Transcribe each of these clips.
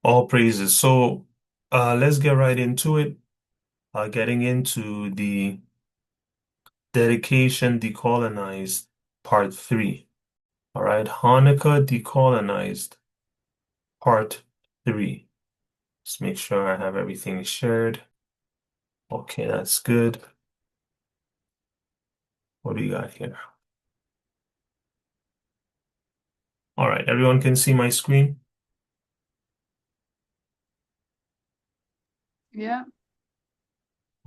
All praises. So, let's get right into it. Getting into the dedication decolonized part three. All right. Hanukkah decolonized part three. Just make sure I have everything shared. Okay, that's good. What do you got here? All right. Everyone can see my screen. Yeah,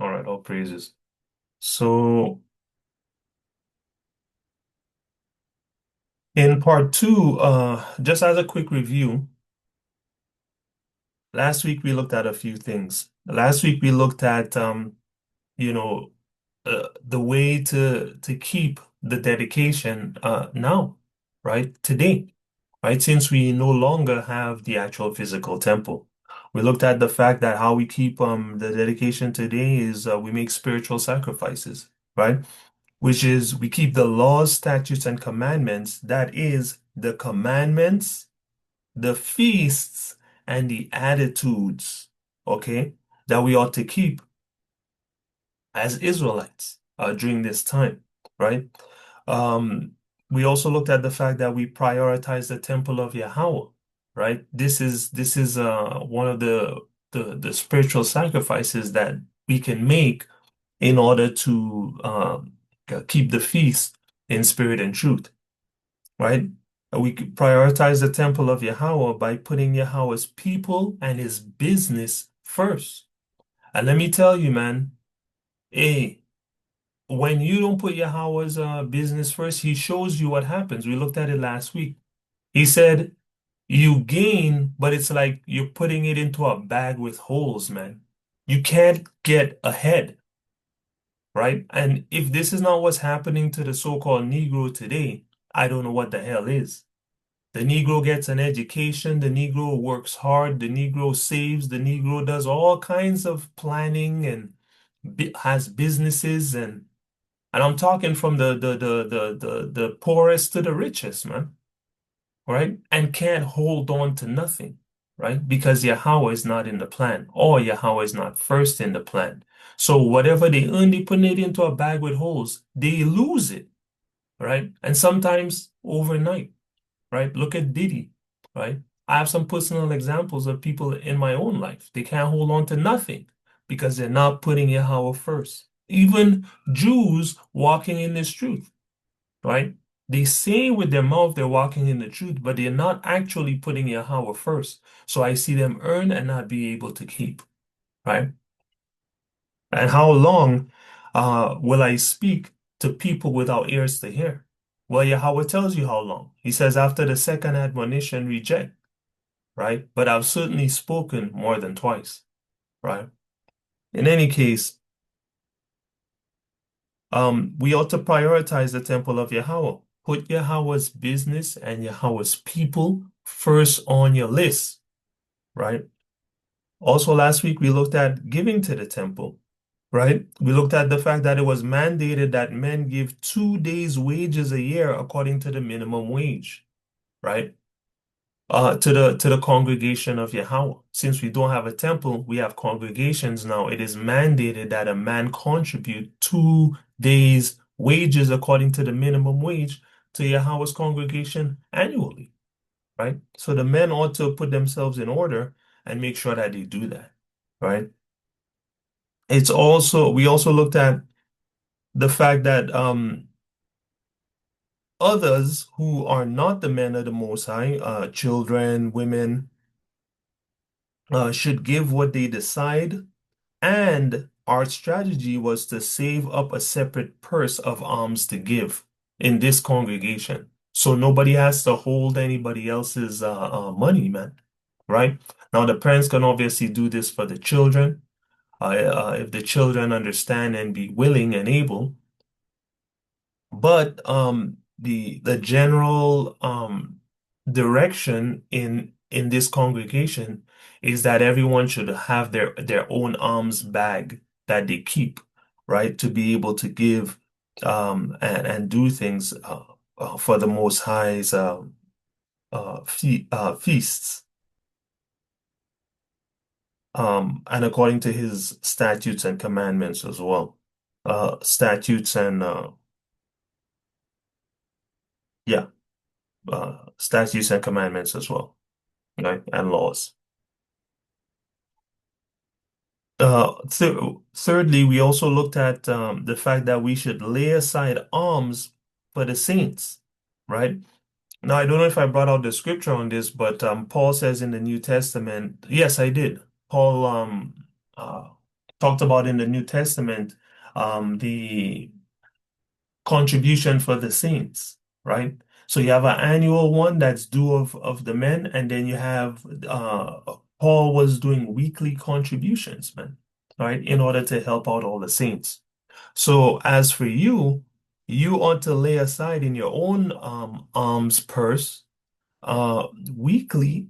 All right. All praises. So, in part two, just as a quick review, last week we looked at a few things. Last week we looked at you know, the way to keep the dedication now, right? Today, right? Since we no longer have the actual physical temple. We looked at the fact that how we keep the dedication today is we make spiritual sacrifices, right? Which is we keep the laws, statutes, and commandments. That is the commandments, the feasts, and the attitudes, okay, that we ought to keep as Israelites during this time, right? Um, we also looked at the fact that we prioritize the temple of Yahawah, right? This is one of the spiritual sacrifices that we can make in order to keep the feast in spirit and truth, right? We could prioritize the temple of Yahawah by putting Yahweh's people and his business first. And let me tell you, man, hey, when you don't put Yahweh's business first, he shows you what happens. We looked at it last week. He said, you gain, but it's like you're putting it into a bag with holes, man. You can't get ahead, right? And if this is not what's happening to the so-called Negro today, I don't know what the hell is. The Negro gets an education, the Negro works hard, the Negro saves, the Negro does all kinds of planning and has businesses and I'm talking from the poorest to the richest, man, right? And can't hold on to nothing, right? Because Yahweh is not in the plan, or Yahweh is not first in the plan. So whatever they earn, they put it into a bag with holes. They lose it, right? And sometimes overnight, right? Look at Diddy, right? I have some personal examples of people in my own life. They can't hold on to nothing because they're not putting Yahweh first. Even Jews walking in this truth, right? They say with their mouth they're walking in the truth, but they're not actually putting Yahweh first. So I see them earn and not be able to keep, right? And how long will I speak to people without ears to hear? Well, Yahweh tells you how long. He says, after the second admonition, reject, right? But I've certainly spoken more than twice, right? In any case, we ought to prioritize the temple of Yahweh. Put Yahweh's business and Yahweh's people first on your list, right? Also, last week we looked at giving to the temple, right? We looked at the fact that it was mandated that men give 2 days' wages a year according to the minimum wage, right? To the congregation of Yahweh. Since we don't have a temple, we have congregations now. It is mandated that a man contribute 2 days' wages according to the minimum wage to Yahweh's congregation annually, right? So the men ought to put themselves in order and make sure that they do that, right? We also looked at the fact that others who are not the men of the Most High, children, women, should give what they decide. And our strategy was to save up a separate purse of alms to give in this congregation. So nobody has to hold anybody else's money, man. Right? Now, the parents can obviously do this for the children, if the children understand and be willing and able. But the general direction in this congregation is that everyone should have their own alms bag that they keep, right, to be able to give and do things for the Most High's feasts. and according to his statutes and commandments as well. Statutes and yeah, statutes and commandments as well, right? And laws. Thirdly, we also looked at the fact that we should lay aside arms for the saints, right? Now, I don't know if I brought out the scripture on this, but Paul says in the New Testament, yes, I did. Paul uh, talked about in the New Testament the contribution for the saints, right? So you have an annual one that's due of the men, and then you have Paul was doing weekly contributions, man, right, in order to help out all the saints. So as for you, you ought to lay aside in your own alms purse weekly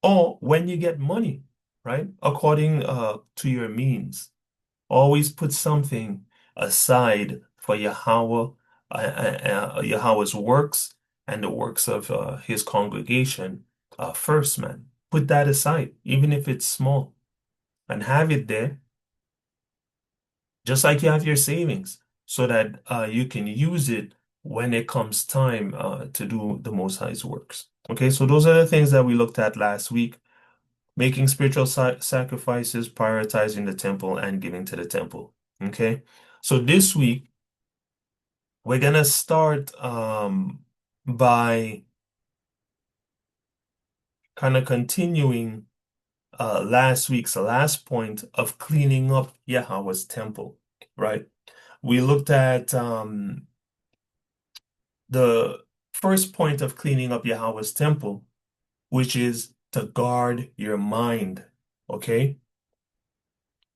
or when you get money, right? According to your means. Always put something aside for Yahawah's works and the works of his congregation first, man. Put that aside, even if it's small, and have it there, just like you have your savings, so that you can use it when it comes time to do the Most High's works. Okay, so those are the things that we looked at last week. Making spiritual sacrifices, prioritizing the temple, and giving to the temple. Okay. So this week, we're gonna start by kind of continuing last week's last point of cleaning up Yahweh's temple, right? We looked at the first point of cleaning up Yahweh's temple, which is to guard your mind. Okay.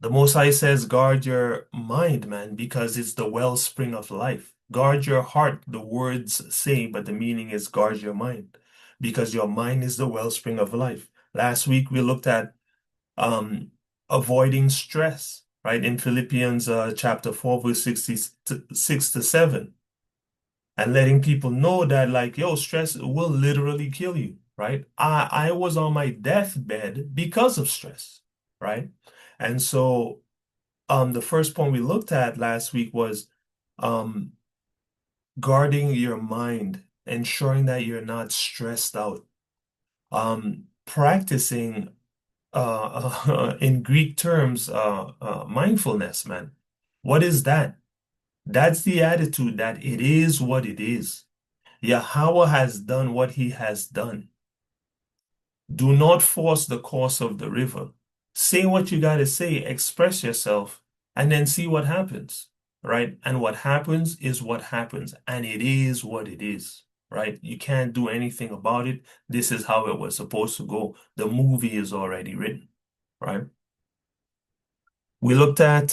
The Most High says, guard your mind, man, because it's the wellspring of life. Guard your heart, the words say, but the meaning is guard your mind, because your mind is the wellspring of life. Last week we looked at um, avoiding stress, right? In Philippians chapter 4, verse 6 to 7, and letting people know that, like, yo, stress will literally kill you, right? I was on my deathbed because of stress, right? And so the first point we looked at last week was um, guarding your mind, ensuring that you're not stressed out. Practicing, in Greek terms, mindfulness, man. What is that? That's the attitude that it is what it is. Yahawah has done what he has done. Do not force the course of the river. Say what you got to say, express yourself, and then see what happens, right? And what happens is what happens, and it is what it is, right? You can't do anything about it. This is how it was supposed to go. The movie is already written, right? We looked at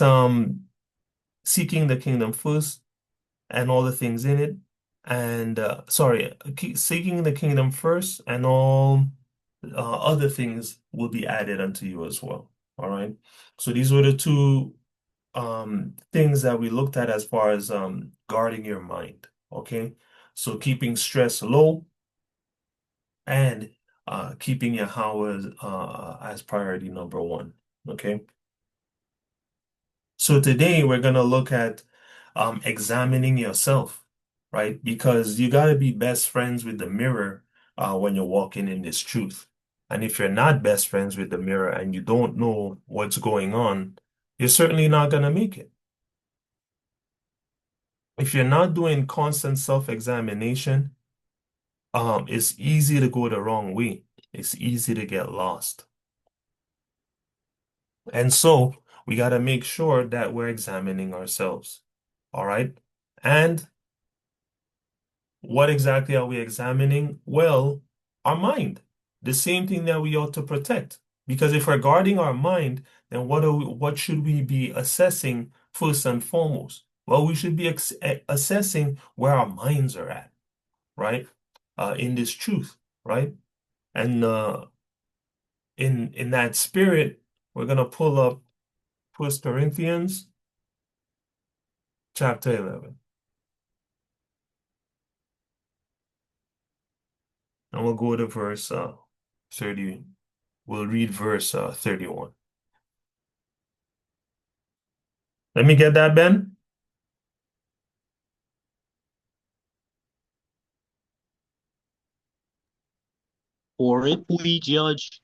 seeking the kingdom first and all the things in it, and seeking the kingdom first, and all other things will be added unto you as well. All right. So these were the two things that we looked at as far as guarding your mind. Okay. So keeping stress low and keeping Yahweh as priority number one. Okay. So today we're going to look at examining yourself, right? Because you got to be best friends with the mirror when you're walking in this truth. And if you're not best friends with the mirror and you don't know what's going on, you're certainly not going to make it. If you're not doing constant self-examination, it's easy to go the wrong way. It's easy to get lost. And so we got to make sure that we're examining ourselves. All right. And what exactly are we examining? Well, our mind, the same thing that we ought to protect. Because if we're guarding our mind, then what should we be assessing first and foremost? Well, we should be assessing where our minds are at, right? In this truth, right? And in that spirit, we're gonna pull up First Corinthians chapter 11, and we'll go to verse 30. We'll read verse 31. Let me get that, Ben. For if we judge,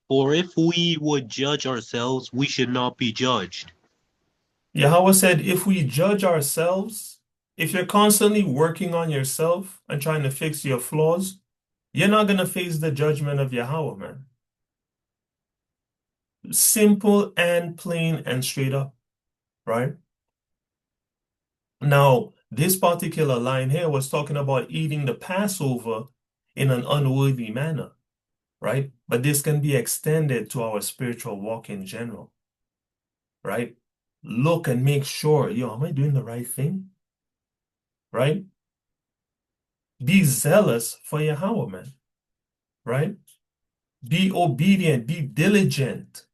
for if we would judge ourselves, we should not be judged. Yahawah said, if we judge ourselves, if you're constantly working on yourself and trying to fix your flaws, you're not going to face the judgment of Yahawah, man. Simple and plain and straight up, right? Now, this particular line here was talking about eating the Passover in an unworthy manner, right? But this can be extended to our spiritual walk in general, right? Look and make sure, yo, am I doing the right thing? Right? Be zealous for Yahweh, man, right? Be obedient, be diligent,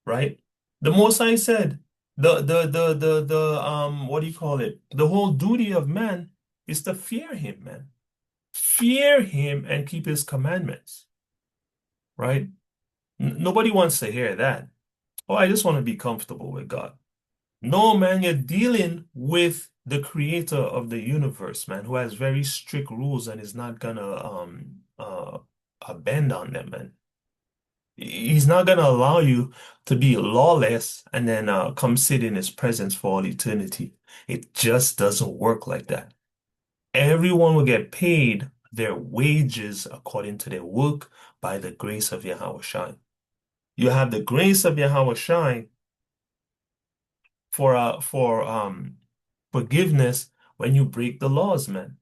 right? The Most High said, what do you call it? The whole duty of man is to fear him, man. Fear him and keep his commandments, right? Nobody wants to hear that. Oh, I just want to be comfortable with God. No, man, you're dealing with the creator of the universe, man, who has very strict rules and is not gonna bend on them, man. He's not gonna allow you to be lawless and then come sit in his presence for all eternity. It just doesn't work like that. Everyone will get paid their wages according to their work by the grace of Yahweh Shai. You have the grace of Yahweh Shai for forgiveness when you break the laws, man,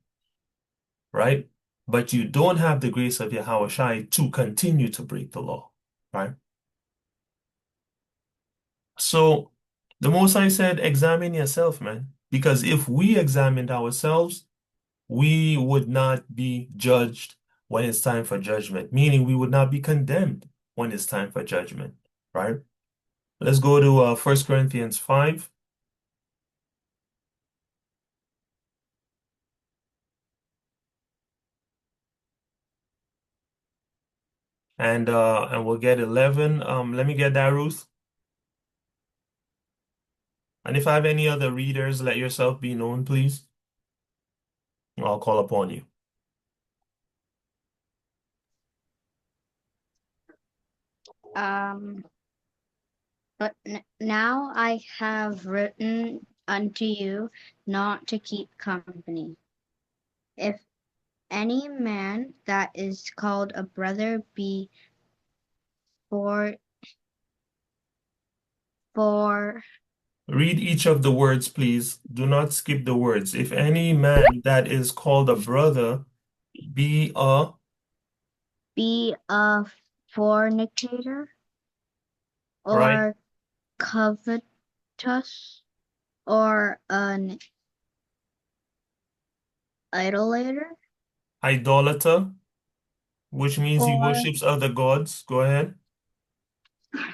right? But you don't have the grace of Yahweh Shai to continue to break the law, right? So the Most High said, examine yourself, man, because if we examined ourselves, we would not be judged when it's time for judgment, meaning we would not be condemned when it's time for judgment, right? Let's go to 1 Corinthians 5. And we'll get 11. Let me get that, Ruth. And if I have any other readers, let yourself be known, please. I'll call upon you. Um, but now I have written unto you not to keep company. If any man that is called a brother be for for Read each of the words, please. Do not skip the words. If any man that is called a brother be be a fornicator right, or covetous or an idolater idolater, which means he or worships other gods. Go ahead.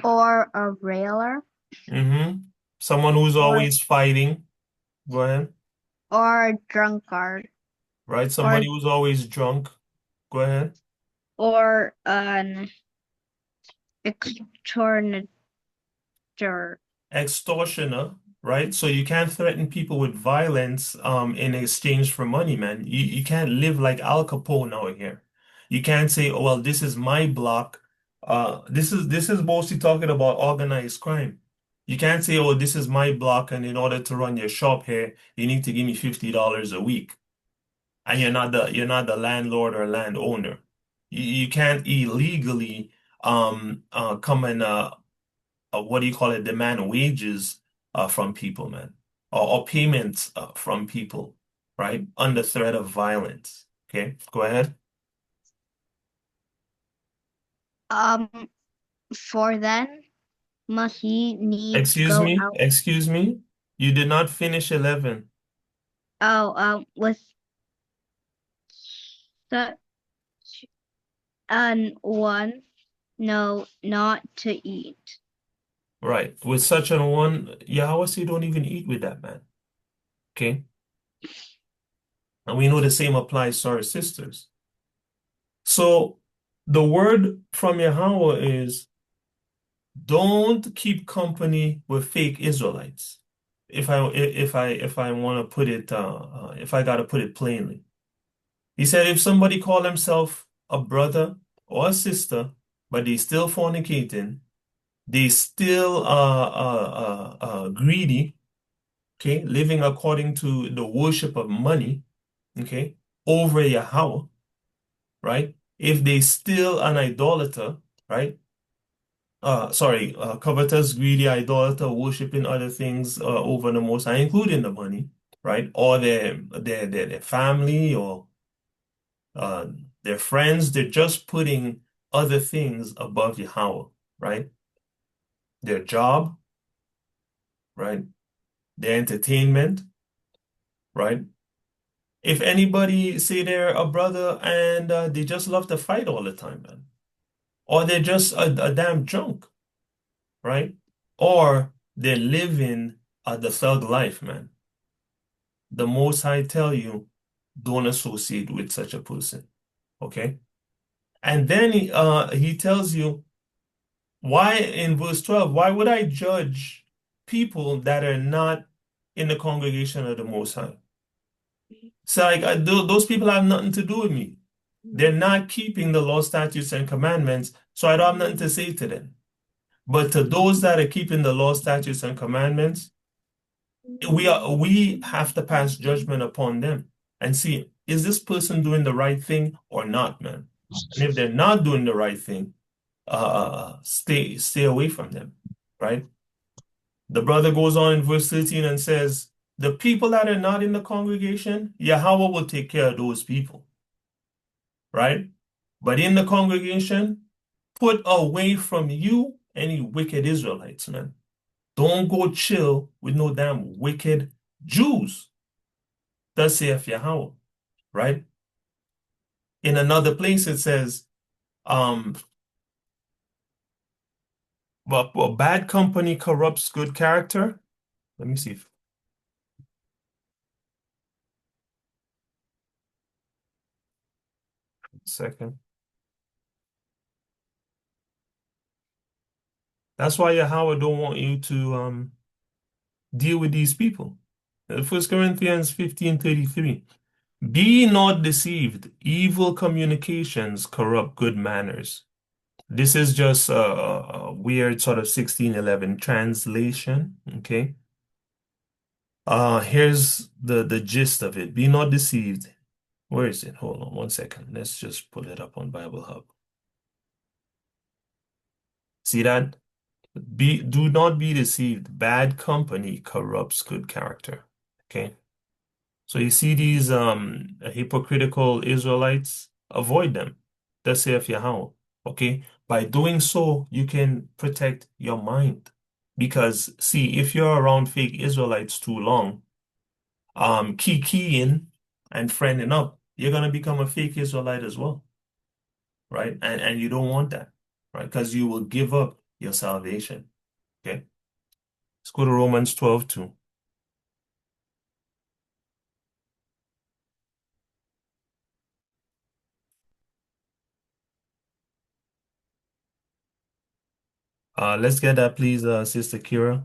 a railer Mm-hmm. Someone who's or always fighting. Go ahead. a drunkard Right? or Somebody who's always drunk. Go ahead. an extortioner. Extortioner, right? So you can't threaten people with violence in exchange for money, man. You can't live like Al Capone out here. You can't say, oh, well, this is my block. This is mostly talking about organized crime. You can't say, oh, this is my block, and in order to run your shop here, you need to give me $50 a week. And you're not the landlord or landowner. You can't illegally come and what do you call it, demand wages from people, man, or payments from people, right? Under threat of violence. Okay, go ahead. Um, for then must he needs Excuse go me, out. excuse me. You did not finish 11, Oh, with such an one, no, not to eat. right? With such an one, Yahweh say don't even eat with that man. Okay, and we know the same applies to our sisters. So The word from Yahawah is don't keep company with fake Israelites. If I want to put it if I gotta put it plainly. He said if somebody call himself a brother or a sister, but they still fornicating, they still greedy, okay, living according to the worship of money, okay, over Yahweh, right? If they still an idolater, right? Sorry, covetous, greedy, idolater, worshiping other things over the Most High, including the money, right? Or their family or uh, their friends, they're just putting other things above Yahweh, right? Their job, right? Their entertainment, right? If anybody say they're a brother and they just love to fight all the time, man, or they're just a damn drunk, right? Or they're living the thug life, man. The Most High tell you, don't associate with such a person, okay? And then he tells you, why in verse 12, why would I judge people that are not in the congregation of the Most High? So like those people have nothing to do with me. They're not keeping the law, statutes, and commandments, so I don't have nothing to say to them. But to those that are keeping the law, statutes, and commandments, we have to pass judgment upon them and see, is this person doing the right thing or not, man? And if they're not doing the right thing, stay away from them, right? The brother goes on in verse 13 and says, the people that are not in the congregation, Yahweh will take care of those people, right? But in the congregation, put away from you any wicked Israelites, man. Don't go chill with no damn wicked Jews. Thus saith Yahweh, right? In another place it says, but bad company corrupts good character. Let me see. Second. That's why Yahweh don't want you to deal with these people. 1 Corinthians 15:33. Be not deceived. Evil communications corrupt good manners. This is just a weird sort of 1611 translation. Okay. Here's the gist of it. Be not deceived. Where is it? Hold on one second. Let's just pull it up on Bible Hub. See that? Do not be deceived. Bad company corrupts good character. Okay. So you see these hypocritical Israelites, avoid them. Thus saith Yahweh. Okay. By doing so, you can protect your mind. Because see, if you're around fake Israelites too long, keying and friending up, you're gonna become a fake Israelite as well, right? And you don't want that, right? Because you will give up your salvation. Okay. Let's go to Romans 12:2. Let's get that, please, Sister Kira.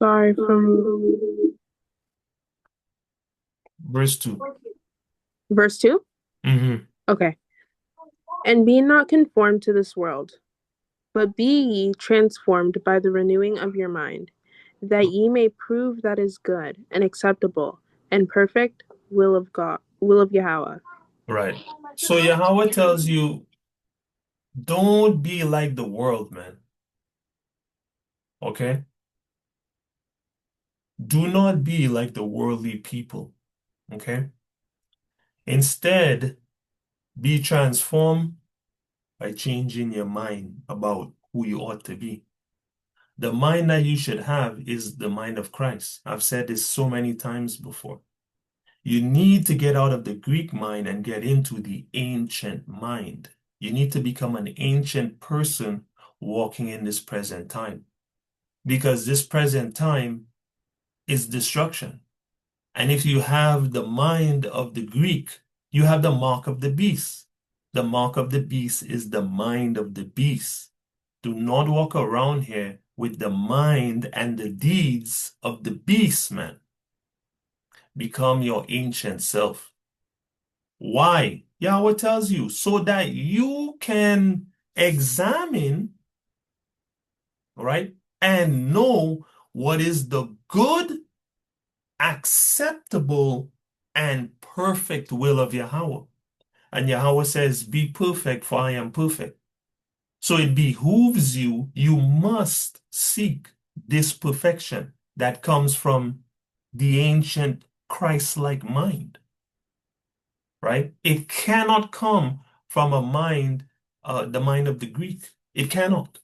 Sorry, from Verse 2. verse 2? Mm-hmm. Okay. And be not conformed to this world, but be ye transformed by the renewing of your mind, that ye may prove that is good and acceptable and perfect will of God, will of Yahweh. Right. So Yahweh tells you, don't be like the world, man. Okay? Do not be like the worldly people. Okay? Instead, be transformed by changing your mind about who you ought to be. The mind that you should have is the mind of Christ. I've said this so many times before. You need to get out of the Greek mind and get into the ancient mind. You need to become an ancient person walking in this present time. Because this present time is destruction. And if you have the mind of the Greek, you have the mark of the beast. The mark of the beast is the mind of the beast. Do not walk around here with the mind and the deeds of the beast, man. Become your ancient self. Why? Yahweh tells you so that you can examine, right, and know what is the good, acceptable, and perfect will of Yahawah. And Yahawah says, be perfect, for I am perfect. So it behooves you, you must seek this perfection that comes from the ancient Christ-like mind, right? It cannot come from a mind, the mind of the Greek. It cannot.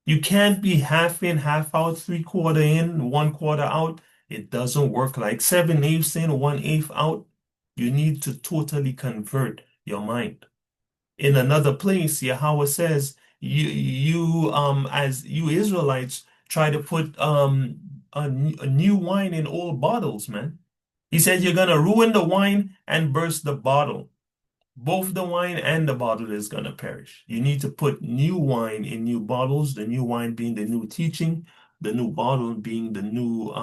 You can't be half in, half out, 3/4 in, 1/4 out. It doesn't work like 7/8 in, 1/8 out. You need to totally convert your mind. In another place, Yahawah says, as you Israelites try to put a new wine in old bottles, man. He said you're gonna ruin the wine and burst the bottle. Both the wine and the bottle is gonna perish. You need to put new wine in new bottles, the new wine being the new teaching, the new bottle being the new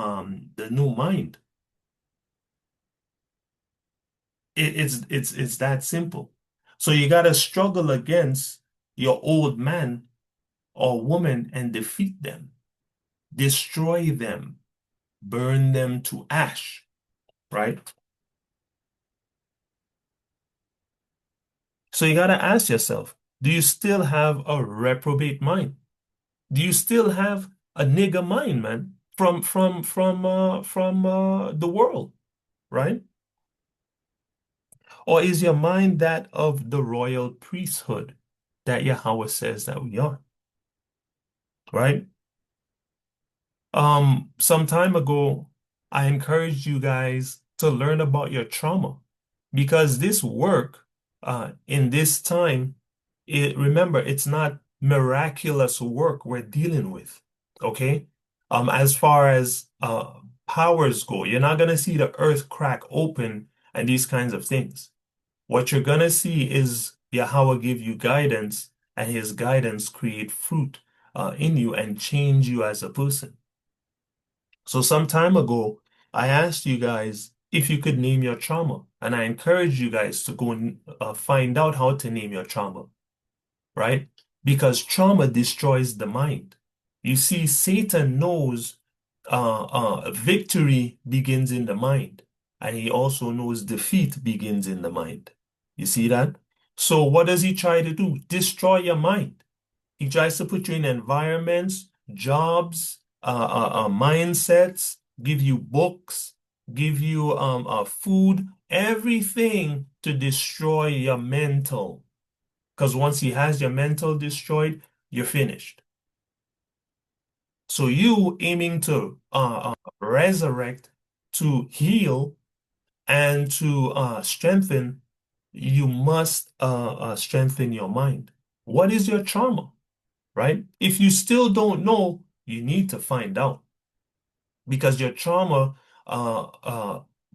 mind. It's that simple. So you gotta struggle against your old man or woman and defeat them, destroy them, burn them to ash, right? So you gotta ask yourself, do you still have a reprobate mind? Do you still have a nigger mind, man, from the world, right? Or is your mind that of the royal priesthood that Yahawah says that we are, right? Some time ago, I encouraged you guys to learn about your trauma because this work, in this time, remember, it's not miraculous work we're dealing with, okay? As far as powers go, you're not gonna see the earth crack open and these kinds of things. What you're gonna see is Yahawah give you guidance, and his guidance create fruit in you and change you as a person. So some time ago, I asked you guys if you could name your trauma, and I encouraged you guys to go and find out how to name your trauma, right? Because trauma destroys the mind. You see, Satan knows victory begins in the mind, and he also knows defeat begins in the mind. You see that? So what does he try to do? Destroy your mind. He tries to put you in environments, jobs, mindsets, give you books, give you food, everything to destroy your mental. Because once he has your mental destroyed, you're finished. So you aiming to resurrect, to heal, and to strengthen, you must strengthen your mind. What is your trauma? Right? If you still don't know, you need to find out because your trauma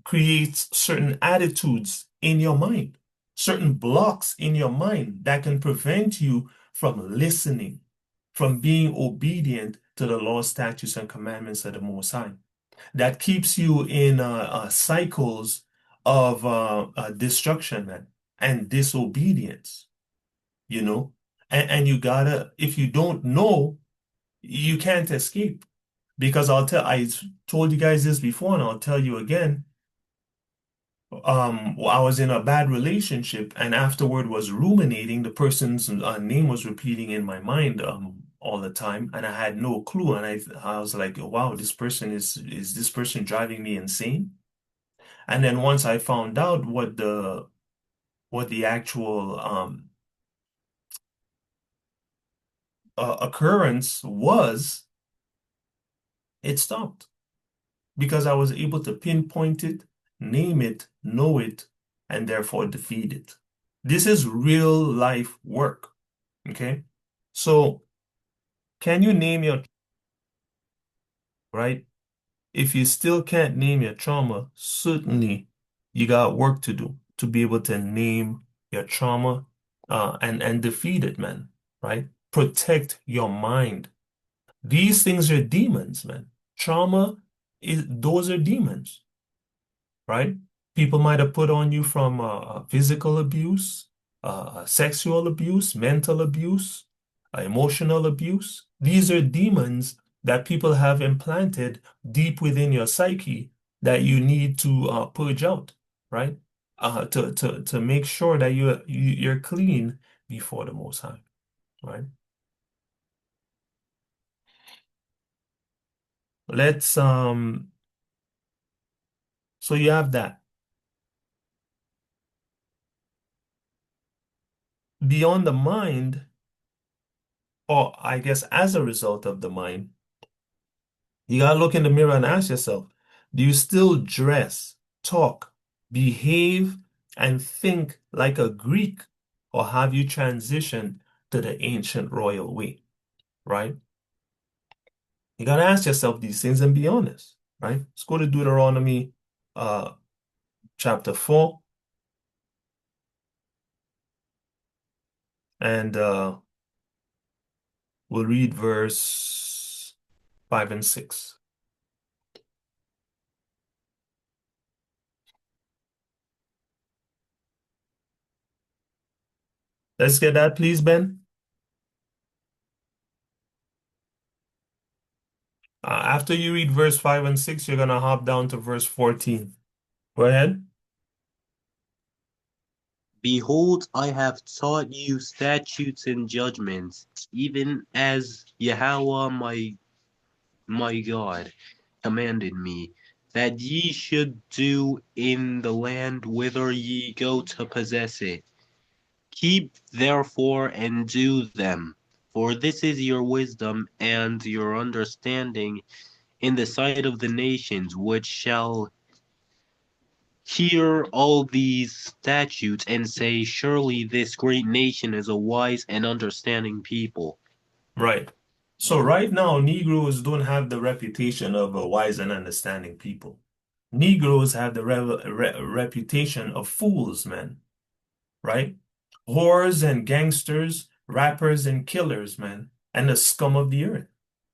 creates certain attitudes in your mind, certain blocks in your mind that can prevent you from listening, from being obedient to the law, statutes, and commandments of the Most High. That keeps you in cycles of destruction and disobedience, you know? And you gotta, if you don't know, you can't escape. Because I told you guys this before and I'll tell you again. I was in a bad relationship and afterward was ruminating. The person's name was repeating in my mind all the time, and I had no clue. And I was like, wow, this person is this person driving me insane? And then once I found out what the actual occurrence was, it stopped because I was able to pinpoint it, name it, know it, and therefore defeat it. This is real life work. Okay. So can you name your, right? If you still can't name your trauma, certainly you got work to do to be able to name your trauma and defeat it, man, right? Protect your mind. These things are demons, man. Trauma those are demons, right? People might have put on you from physical abuse, sexual abuse, mental abuse, emotional abuse. These are demons that people have implanted deep within your psyche that you need to purge out, right? To make sure that you're clean before the Most High, right? Let's so you have that. Beyond the mind, or I guess as a result of the mind, you gotta look in the mirror and ask yourself, do you still dress, talk, behave, and think like a Greek, or have you transitioned to the ancient royal way, right? You gotta ask yourself these things and be honest, right? Let's go to Deuteronomy uh chapter 4 and we'll read verse 5 and 6. Let's get that, please, Ben. After you read verse 5 and 6, you're going to hop down to verse 14. Go ahead. Behold, I have taught you statutes and judgments, even as Yahawah my God commanded me, that ye should do in the land whither ye go to possess it. Keep therefore and do them, for this is your wisdom and your understanding in the sight of the nations, which shall hear all these statutes and say, surely this great nation is a wise and understanding people. Right. So right now, Negroes don't have the reputation of a wise and understanding people. Negroes have the reputation of fools, man. Right? Whores and gangsters, rappers and killers, man, and the scum of the earth.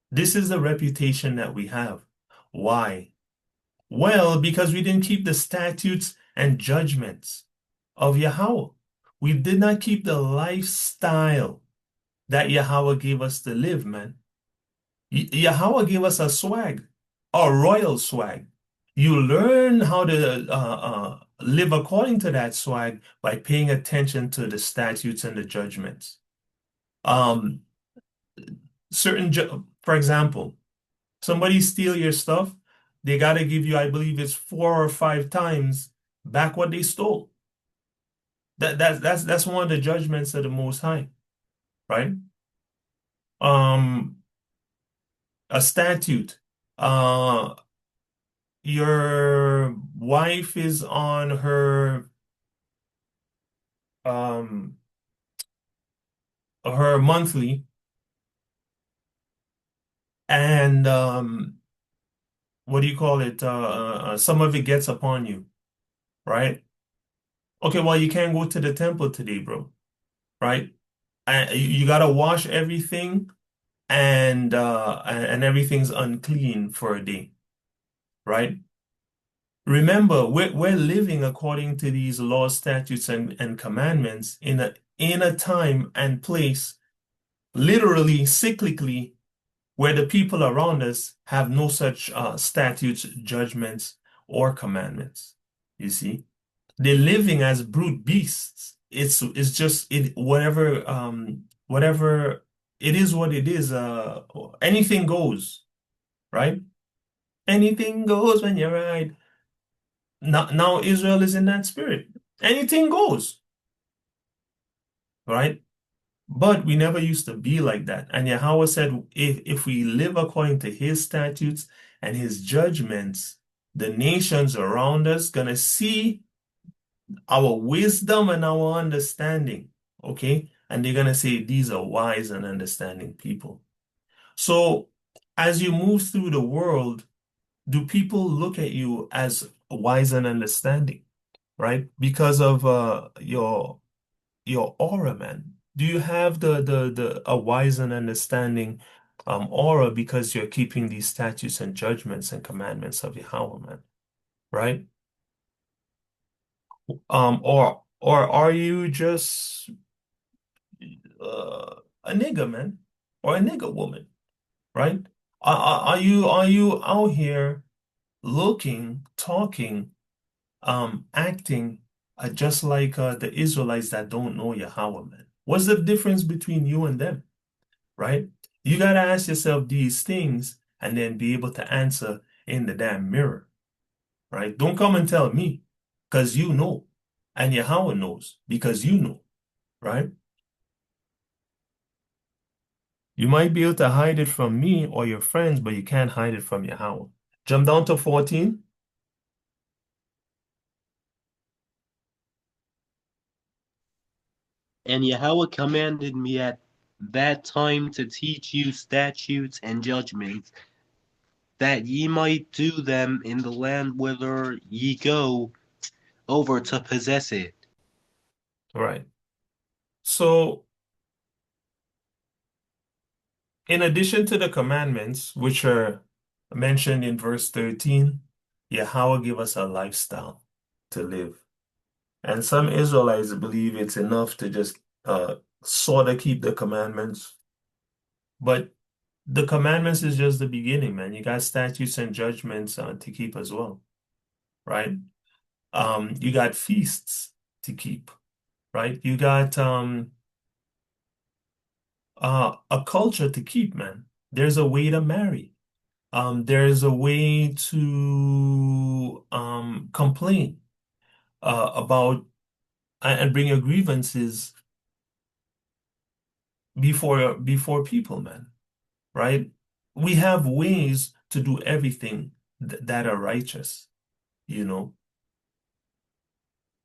This is the reputation that we have. Why? Well, because we didn't keep the statutes and judgments of Yahawah. We did not keep the lifestyle that Yahawah gave us to live, man. Yahawah gave us a swag, a royal swag. You learn how to live according to that swag by paying attention to the statutes and the judgments. Um, for example, somebody steal your stuff, they got to give you, I believe it's 4 or 5 times back what they stole. That's one of the judgments of the Most High, right? Um, a statute. Your wife is on um her monthly, and what do you call it? Some of it gets upon you, right? Okay, well, you can't go to the temple today, bro, right? And you gotta wash everything, and everything's unclean for a day, right? Remember, we're living according to these laws, statutes, and commandments in a time and place, literally cyclically, where the people around us have no such statutes, judgments, or commandments. You see, they're living as brute beasts. It's just whatever it is what it is. Anything goes, right? Anything goes when you're right. Now Israel is in that spirit. Anything goes, right? But we never used to be like that. And Yahawah said, if we live according to his statutes and his judgments, the nations around us gonna see our wisdom and our understanding, okay? And they're gonna say, these are wise and understanding people. So as you move through the world, do people look at you as wise and understanding, right? Because of your aura, man. Do you have the a wise and understanding aura because you're keeping these statutes and judgments and commandments of Yahweh, man, right? Or are you just a nigger, man, or a nigger woman, right? Are you out here looking, talking, acting just like the Israelites that don't know Yahweh, man? What's the difference between you and them, right? You gotta ask yourself these things and then be able to answer in the damn mirror, right? Don't come and tell me, because you know, and Yahweh knows because you know, right? You might be able to hide it from me or your friends, but you can't hide it from Yahweh. Jump down to 14. And Yahawah commanded me at that time to teach you statutes and judgments, that ye might do them in the land whither ye go over to possess it. Right. So, in addition to the commandments, which are mentioned in verse 13, Yahweh give us a lifestyle to live. And some Israelites believe it's enough to just sort of keep the commandments. But the commandments is just the beginning, man. You got statutes and judgments to keep as well, right? You got feasts to keep, right? You got a culture to keep, man. There's a way to marry. There's a way to complain about and bring your grievances before people, man, right? We have ways to do everything that are righteous, you know.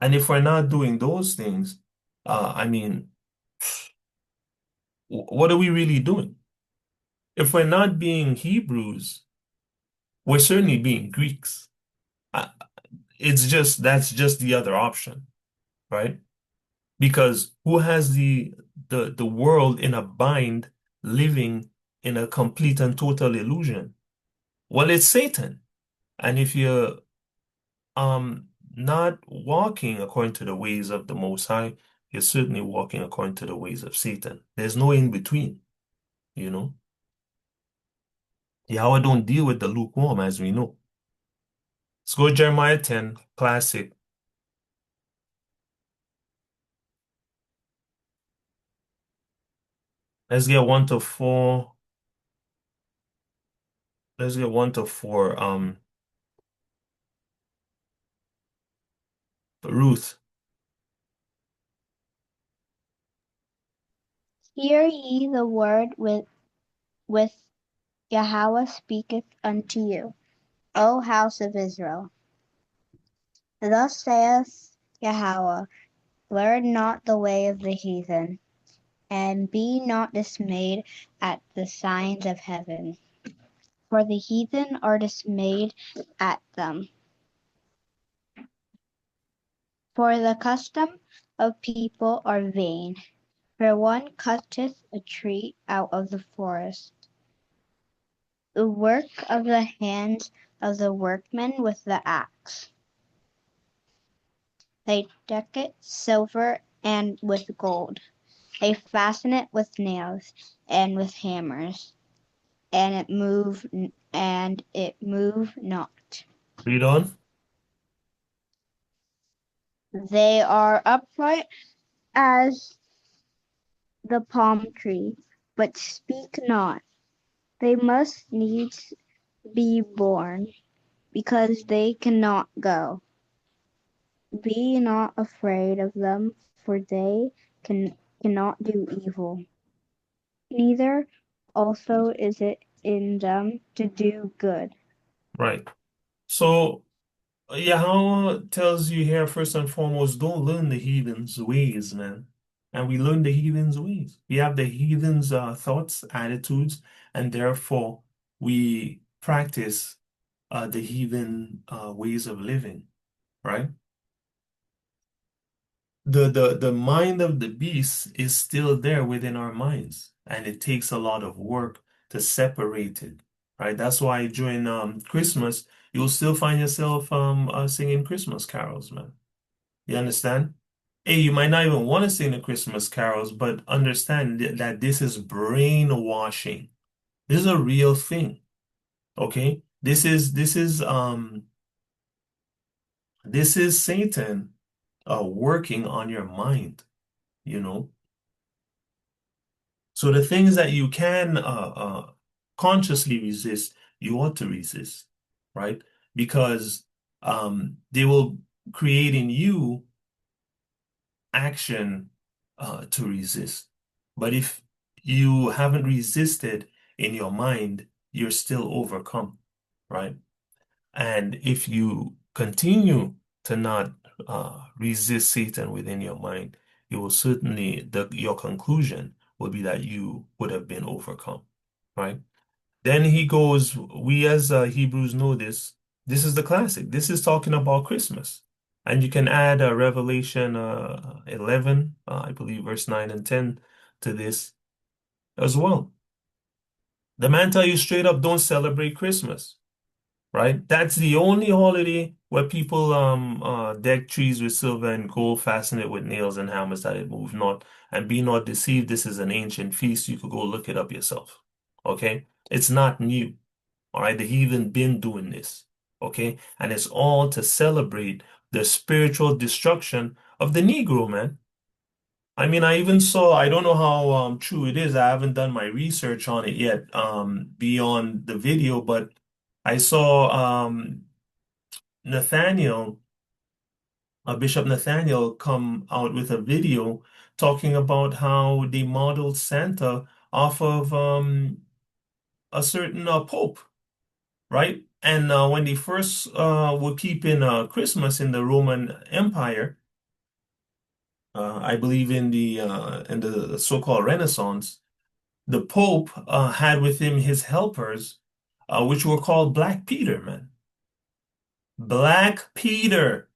And if we're not doing those things, I mean, what are we really doing? If we're not being Hebrews, we're certainly being Greeks. Uh, it's just that's just the other option, right? Because who has the world in a bind, living in a complete and total illusion? Well, it's Satan. And if you're not walking according to the ways of the Most High, you're certainly walking according to the ways of Satan. There's no in between, you know. Yahweh don't deal with the lukewarm, as we know. Let's go to Jeremiah 10, classic. Let's get 1 to 4. Let's get 1 to 4. Ruth. Hear ye the word with Yahawah speaketh unto you, O house of Israel. Thus saith Yahawah, learn not the way of the heathen, and be not dismayed at the signs of heaven. For the heathen are dismayed at them. For the custom of people are vain. For one cutteth a tree out of the forest, the work of the hands of the workmen with the axe. They deck it silver and with gold. They fasten it with nails and with hammers, and it move not. Read on. They are upright as the palm tree, but speak not. They must needs be born, because they cannot go. Be not afraid of them, for they cannot do evil. Neither also is it in them to do good. Right. So Yahweh tells you here, first and foremost, don't learn the heathens' ways, man. And we learn the heathens' ways. We have the heathens' thoughts, attitudes, and therefore we practice the heathen ways of living, right? The mind of the beast is still there within our minds, and it takes a lot of work to separate it, right? That's why during Christmas, you'll still find yourself singing Christmas carols, man. You understand? Hey, you might not even want to sing the Christmas carols, but understand that this is brainwashing. This is a real thing, okay? This is Satan working on your mind, you know. So the things that you can consciously resist, you ought to resist, right? Because they will create in you action to resist. But if you haven't resisted in your mind, you're still overcome, right? And if you continue to not resist Satan within your mind, you will certainly, your conclusion will be that you would have been overcome, right? Then he goes, we as Hebrews know this. This is the classic. This is talking about Christmas. And you can add Revelation 11, I believe, verse 9 and 10 to this as well. The man tell you straight up, don't celebrate Christmas, right? That's the only holiday where people deck trees with silver and gold, fasten it with nails and hammers that it move not, and be not deceived. This is an ancient feast. You could go look it up yourself. Okay? It's not new. All right, the heathen been doing this, okay? And it's all to celebrate the spiritual destruction of the Negro, man. I mean, I even saw, I don't know how true it is. I haven't done my research on it yet, beyond the video, but I saw Nathaniel, Bishop Nathaniel come out with a video talking about how they modeled Santa off of a certain pope, right? And when they first were keeping Christmas in the Roman Empire, I believe in the so-called Renaissance, the Pope had with him his helpers, which were called Black Peter, man. Black Peter.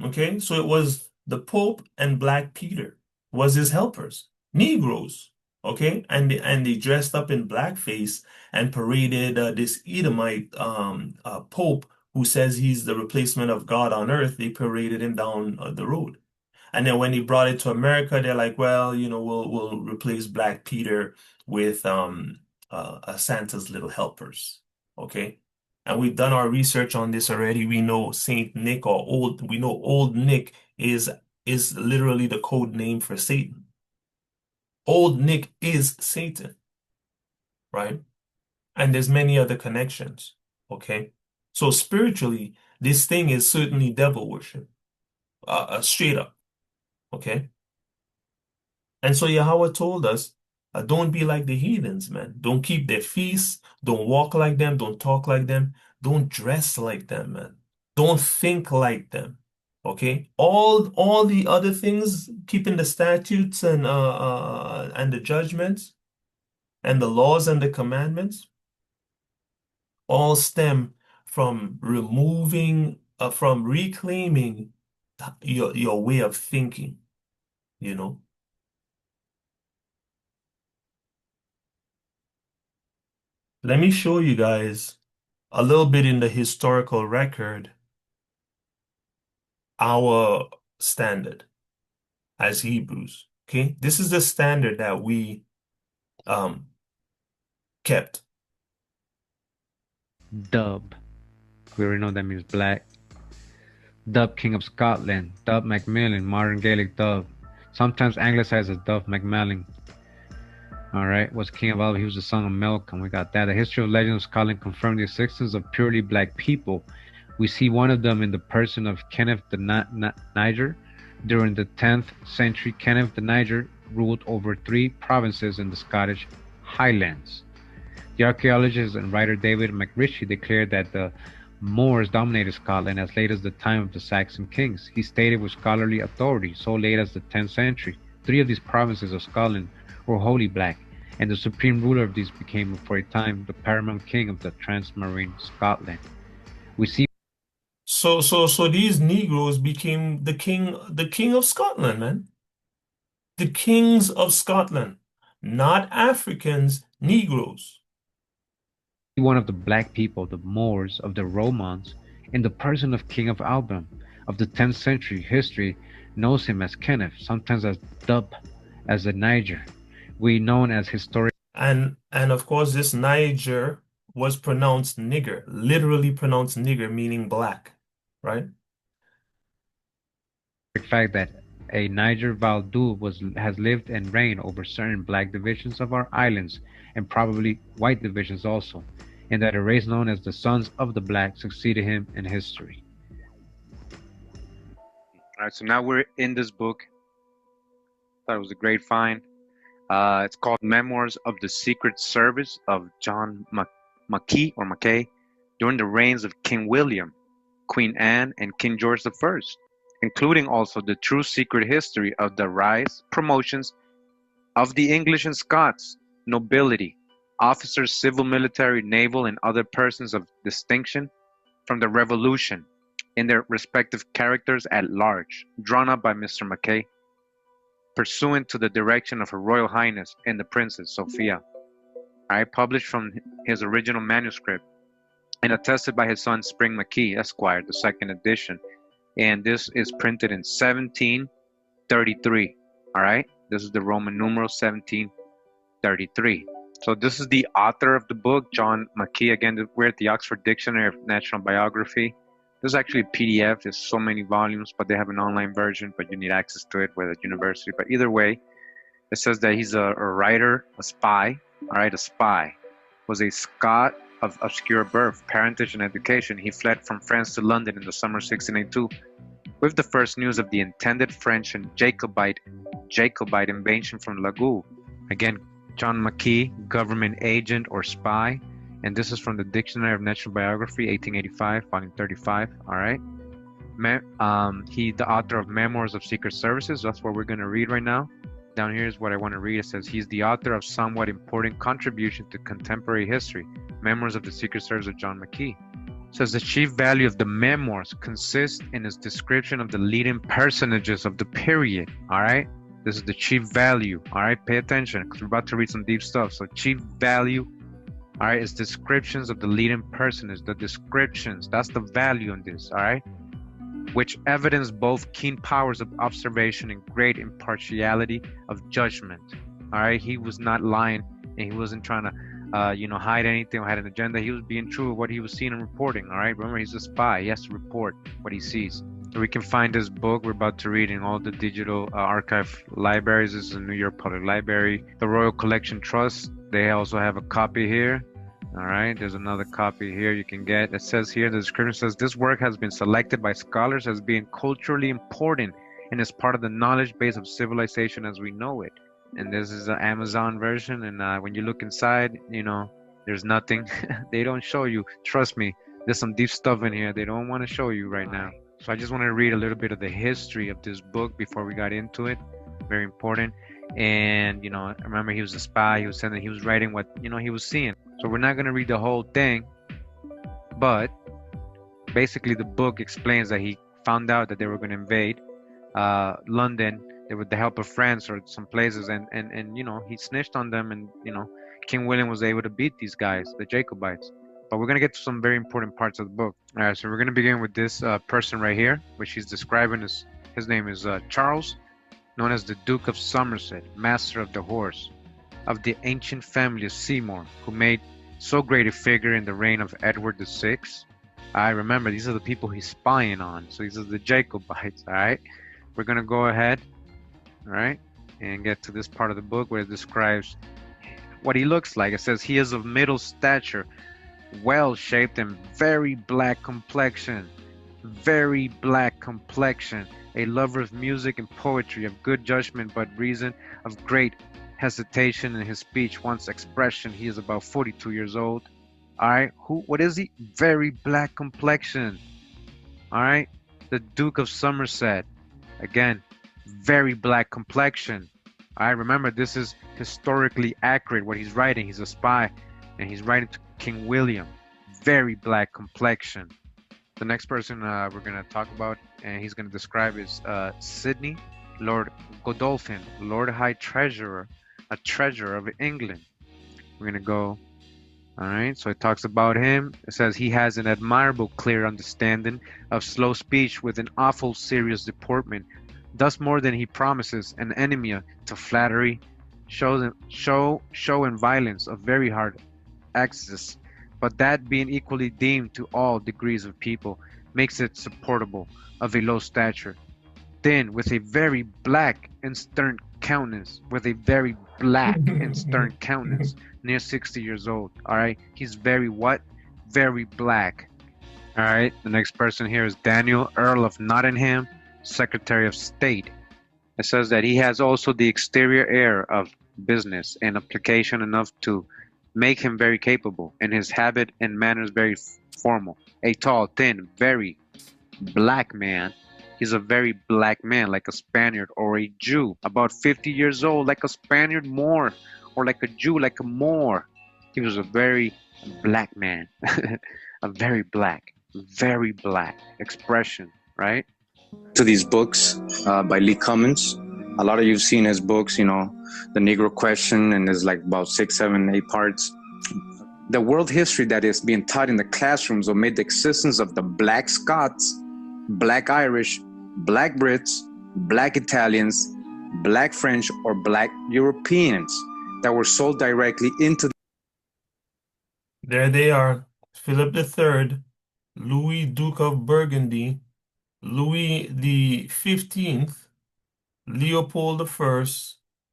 Okay, so it was the Pope and Black Peter was his helpers, Negroes. Okay, and they dressed up in blackface and paraded this Edomite Pope who says he's the replacement of God on earth. They paraded him down the road. And then when he brought it to America, they're like, well, we'll replace Black Peter with Santa's little helpers. Okay. And we've done our research on this already. We know Saint Nick we know Old Nick is literally the code name for Satan. Old Nick is Satan, right? And there's many other connections. Okay. So spiritually, this thing is certainly devil worship, straight up. Okay. And so Yahawah told us, don't be like the heathens, man. Don't keep their feasts. Don't walk like them. Don't talk like them. Don't dress like them, man. Don't think like them. Okay? All the other things, keeping the statutes and the judgments and the laws and the commandments, all stem from from reclaiming your way of thinking, you know? Let me show you guys a little bit in the historical record, our standard as Hebrews. Okay, this is the standard that we kept. Dub. We already know that means black. Dub, King of Scotland. Dub Macmillan, modern Gaelic Dub. Sometimes anglicized as Dub Macmillan. All right, was king of Olive. He was the son of Malcolm. We got that. The history of legend of Scotland confirmed the existence of purely black people. We see one of them in the person of Kenneth the Niger. During the 10th century, Kenneth the Niger ruled over 3 provinces in the Scottish Highlands. The archaeologist and writer David McRitchie declared that the Moors dominated Scotland as late as the time of the Saxon kings. He stated with scholarly authority, so late as the 10th century, 3 of these provinces of Scotland were wholly black, and the supreme ruler of these became for a time the paramount king of the transmarine Scotland. We see So these Negroes became the king of Scotland, man. The kings of Scotland, not Africans, Negroes. one of the black people, the Moors of the Romans, in the person of King of Album of the 10th century. History knows him as Kenneth, sometimes as Dub, as the Niger. We known as historic And of course, this Niger was pronounced nigger, literally pronounced nigger, meaning black, right? fact that a Niger Valdu has lived and reigned over certain black divisions of our islands, and probably white divisions also, and that a race known as the Sons of the Black succeeded him in history. All right, so now we're in this book. Thought it was a great find. It's called Memoirs of the Secret Service of John Mackay during the reigns of King William, Queen Anne, and King George I, including also the true secret history of the rise, promotions of the English and Scots nobility, officers, civil, military, naval, and other persons of distinction from the Revolution in their respective characters at large, drawn up by Mr. Mackay, pursuant to the direction of Her Royal Highness and the Princess Sophia. I published from his original manuscript and attested by his son Spring Mackay, Esquire, the second edition. And this is printed in 1733. All right, this is the Roman numeral 1733. So this is the author of the book, John Mackay. Again, we're at the Oxford Dictionary of National Biography. This is actually a PDF. There's so many volumes, but they have an online version, but you need access to it with a university. But either way, it says that he's a writer, a spy. All right, a spy. Was a Scot of obscure birth, parentage, and education. He fled from France to London in the summer of 1682 with the first news of the intended French and Jacobite invasion from Lagoux. Again, John Mackay, government agent or spy. And this is from the Dictionary of National Biography, 1885, volume 35. All right. He, the author of Memoirs of Secret Services. That's what we're going to read right now. Down here is what I want to read. It says, he's the author of somewhat important contribution to contemporary history, Memoirs of the Secret Service of John Mackay. It says the chief value of the memoirs consists in its description of the leading personages of the period. All right. This is the chief value. All right. Pay attention because we're about to read some deep stuff. So chief value, all right, is descriptions of the leading personages. The descriptions, that's the value in this. All right. Which evidence both keen powers of observation and great impartiality of judgment. All right, he was not lying, and he wasn't trying to, hide anything or had an agenda. He was being true of what he was seeing and reporting. All right, remember, he's a spy. He has to report what he sees. So we can find this book we're about to read in all the digital archive libraries. This is the New York Public Library, the Royal Collection Trust. They also have a copy here. All right, there's another copy here you can get. It says here, the description says, this work has been selected by scholars as being culturally important and is part of the knowledge base of civilization as we know it. And this is the Amazon version. And when you look inside, there's nothing. They don't show you. Trust me, there's some deep stuff in here they don't want to show you right now. So I just want to read a little bit of the history of this book before we got into it. Very important. And, remember, he was a spy. He was saying that he was writing what, he was seeing. So we're not going to read the whole thing, but basically the book explains that he found out that they were going to invade London with the help of France or some places, and he snitched on them, and King William was able to beat these guys, the Jacobites. But we're going to get to some very important parts of the book. All right, so we're going to begin with this person right here, which he's describing as, his name is Charles, known as the Duke of Somerset, Master of the Horse, of the ancient family of Seymour, who made so great a figure in the reign of Edward VI. I remember, these are the people he's spying on. So these are the Jacobites, all right? We're going to go ahead, all right, and get to this part of the book where it describes what he looks like. It says, he is of middle stature, well-shaped and very black complexion, a lover of music and poetry, of good judgment but reason, of great hesitation in his speech, wants expression. He is about 42 years old. All right, what is he? Very black complexion. All right, the Duke of Somerset, again, very black complexion. All right, remember, this is historically accurate what he's writing. He's a spy and he's writing to King William. Very black complexion. The next person we're going to talk about and he's going to describe is Sidney Lord Godolphin, Lord High Treasurer, a treasurer of England. We're going to go. All right, so it talks about him. It says he has an admirable, clear understanding of slow speech with an awful serious deportment, thus more than he promises an enemy to flattery, show and violence of very hard access, but that being equally deemed to all degrees of people, makes it supportable of a low stature. Then, with a very black and stern countenance, near 60 years old. All right, he's very what? Very black. All right, the next person here is Daniel, Earl of Nottingham, Secretary of State. It says that he has also the exterior air of business and application enough to make him very capable, and his habit and manners very formal. A tall, thin, very black man. He's a very black man, like a Spaniard or a Jew, about 50 years old, like a Spaniard more, or like a Jew, like a Moor. He was a very black man, a very black expression, right? To these books by Lee Cummins. A lot of you've seen his books, you know, The Negro Question, and there's like about 6, 7, 8 parts. The world history that is being taught in the classrooms omit the existence of the Black Scots, Black Irish, Black Brits, Black Italians, Black French, or Black Europeans that were sold directly into. There they are. Philip III, Louis, Duke of Burgundy, Louis the 15th, Leopold I,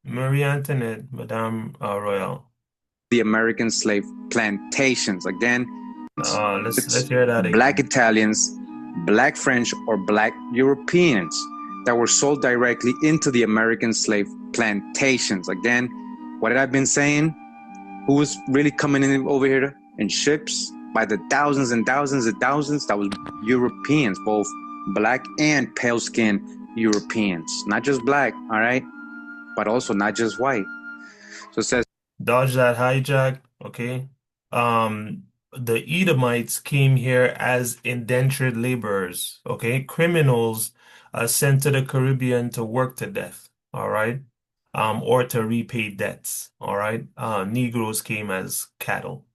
Marie Antoinette, Madame Royale. The American slave plantations. Again, let's hear that again. Black Italians, Black French, or Black Europeans that were sold directly into the American slave plantations. Again, what have I been saying? Who was really coming in over here in ships by the thousands and thousands and thousands? That was Europeans, both black and pale-skinned Europeans. Not just black, all right? But also not just white. So it says, dodge that hijack, okay? The Edomites came here as indentured laborers, okay? Criminals sent to the Caribbean to work to death, all right? Or to repay debts, all right? Negroes came as cattle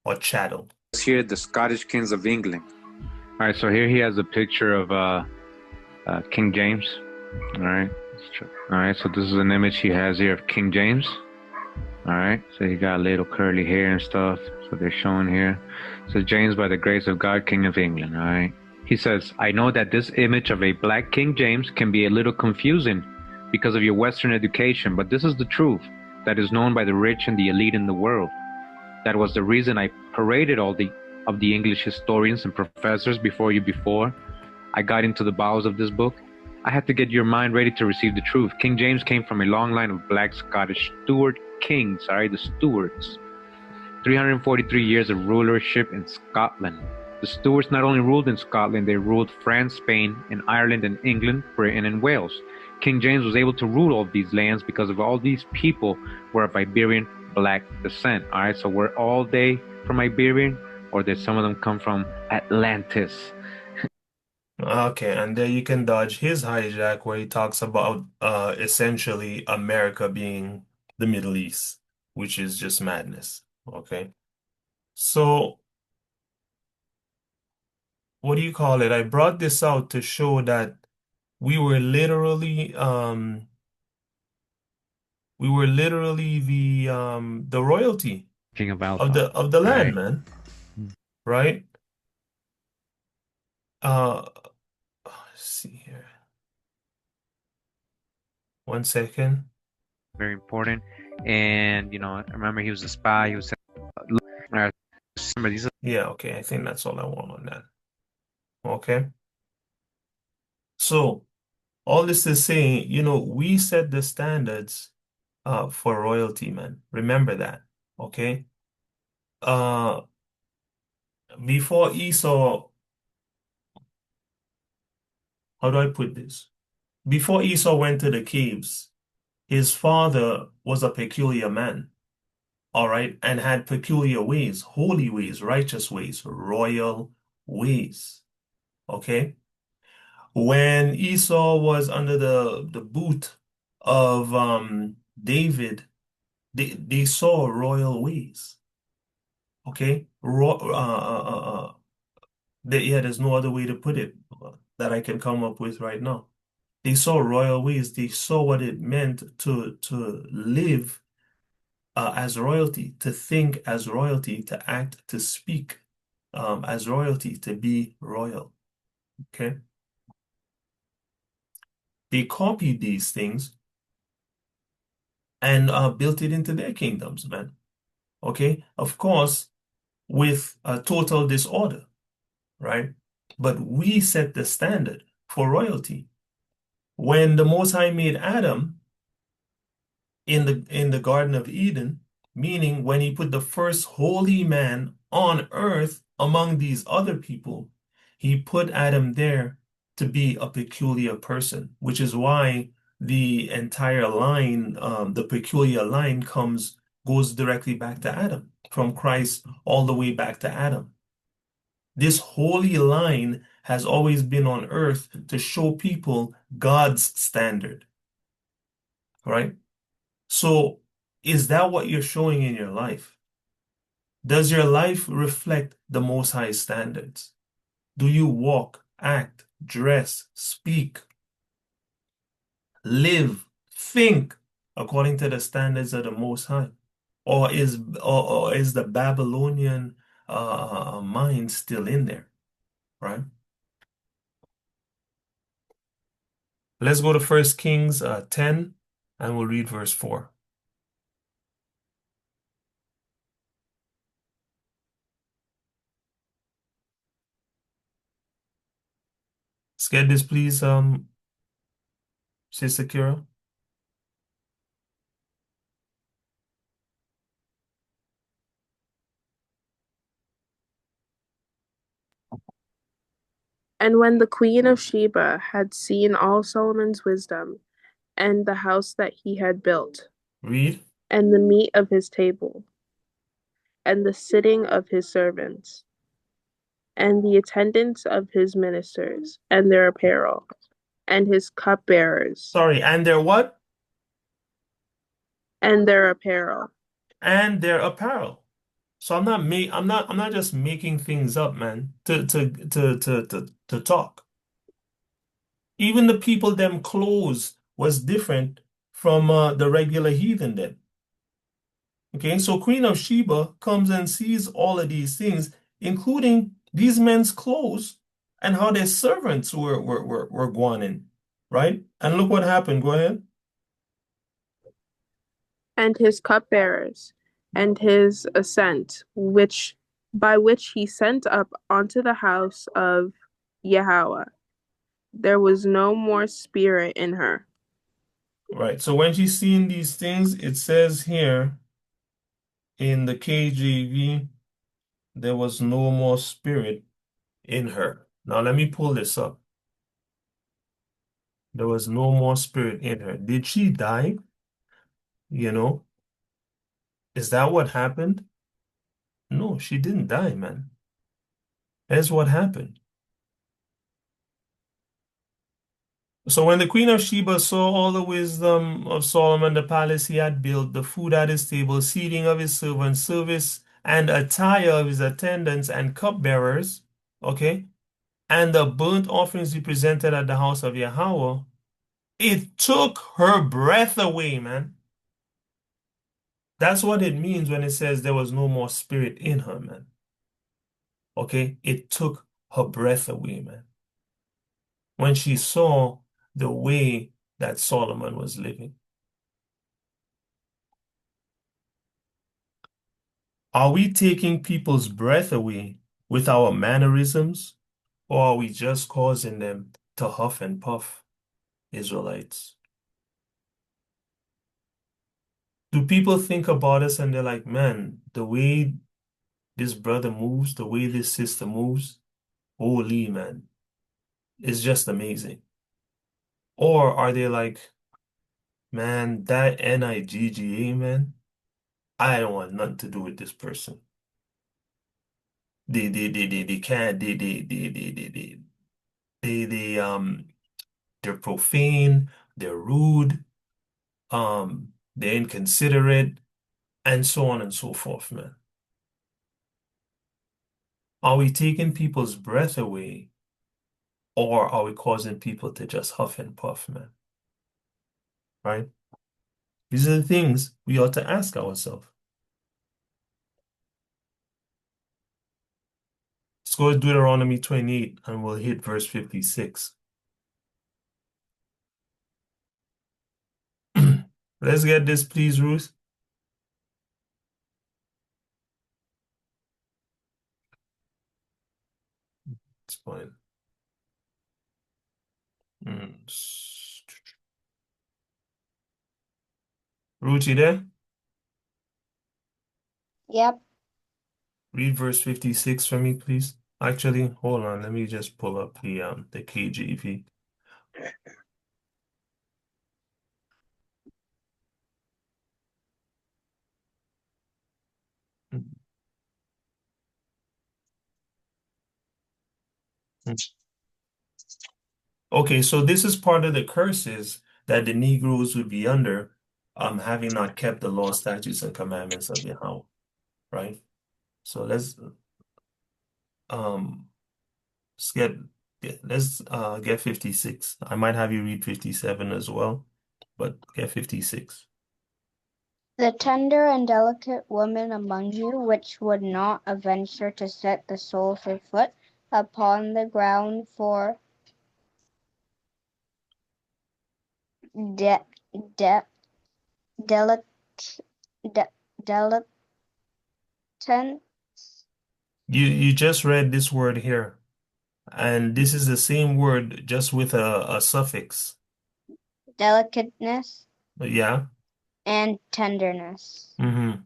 or chattel. Here, the Scottish kings of England. All right, so here he has a picture of King James. All right, so this is an image he has here of King James. All right, so he got a little curly hair and stuff. So they're showing here. So James, by the grace of God, King of England. All right. He says, I know that this image of a black King James can be a little confusing because of your Western education, but this is the truth that is known by the rich and the elite in the world. That was the reason I paraded all of the English historians and professors before I got into the bowels of this book. I had to get your mind ready to receive the truth. King James came from a long line of black Scottish Stuart kings, the Stuarts. 343 years of rulership in Scotland. The Stuarts not only ruled in Scotland, they ruled France, Spain, and Ireland and England, Britain, and Wales. King James was able to rule all of these lands because of all these people were of Iberian black descent. All right, so were all they from Iberian, or did some of them come from Atlantis? Okay, and there you can dodge his hijack where he talks about essentially America being the Middle East, which is just madness. Okay. So what do you call it? I brought this out to show that we were literally the royalty King of of the land, man. Right? Let's see here. 1 second. Very important. And I remember he was a spy. He was yeah, okay. I think that's all I want on that. Okay. So all this is saying, we set the standards for royalty, man. Remember that. Okay. Before Esau, how do I put this? Before Esau went to the caves, his father was a peculiar man, all right, and had peculiar ways, holy ways, righteous ways, royal ways, Okay? When Esau was under the boot of David, they saw royal ways. Okay? Yeah, there's no other way to put it that I can come up with right now. They saw royal ways. They saw what it meant to live as royalty, to think as royalty, to act, to speak as royalty, to be royal. Okay? They copied these things and built it into their kingdoms, man. Okay? Of course, with a total disorder, right? But we set the standard for royalty. When the Most High made Adam in the Garden of Eden, meaning when he put the first holy man on earth among these other people, he put Adam there to be a peculiar person, which is why the entire line, the peculiar line goes directly back to Adam, from Christ all the way back to Adam. This holy line has always been on earth to show people God's standard, right? So, is that what you're showing in your life? Does your life reflect the Most High standards? Do you walk, act, dress, speak, live, think according to the standards of the Most High? Or is the Babylonian mind still in there, right? Let's go to 1 Kings 10 and we'll read verse 4. Let's get this, please, Sister Kira. And when the queen of Sheba had seen all Solomon's wisdom, and the house that he had built, Read. and the meat of his table, and the sitting of his servants, and the attendance of his ministers, and their apparel, and his cupbearers, Sorry, and their what? and their apparel. And their apparel. So I'm not just making things up, man, to talk. Even the people them clothes was different from the regular heathen then. Okay, so Queen of Sheba comes and sees all of these things, including these men's clothes and how their servants were going in, right? And look what happened. Go ahead. And his cupbearers, and his ascent, by which he sent up unto the house of Yahawah. There was no more spirit in her. Right. So when she's seeing these things, it says here in the KJV, there was no more spirit in her. Now let me pull this up. There was no more spirit in her. Did she die? You know, is that what happened? No, she didn't die, man. That's what happened. So when the Queen of Sheba saw all the wisdom of Solomon, the palace he had built, the food at his table, seating of his servants, service and attire of his attendants and cupbearers, okay, and the burnt offerings he presented at the house of Yahawah, it took her breath away, man. That's what it means when it says there was no more spirit in her, man. Okay, it took her breath away, man. When she saw the way that Solomon was living. Are we taking people's breath away with our mannerisms, or are we just causing them to huff and puff, Israelites? Do people think about us and they're like, man, the way this brother moves, the way this sister moves, holy man, it's just amazing. Or are they like, man, that NIGGA, man, I don't want nothing to do with this person. They can't, they. they're profane, they're rude, they're inconsiderate, and so on and so forth, man. Are we taking people's breath away, or are we causing people to just huff and puff, man? Right? These are the things we ought to ask ourselves. Let's go to Deuteronomy 28 and we'll hit verse 56. Let's get this, please, Ruth. It's fine. Ruth, you there? Yep. Read verse 56 for me, please. Actually, hold on. Let me just pull up the KJV. Okay, so this is part of the curses that the Negroes would be under, having not kept the law, statutes, and commandments of Yahawah, right? So um let's get 56. I might have you read 57 as well, but get 56. The tender and delicate woman among you, which would not venture to set the sole of her foot upon the ground for de de delic de delicate. You just read this word here, and this is the same word just with a suffix. Delicateness Yeah. and tenderness. Mm-hmm.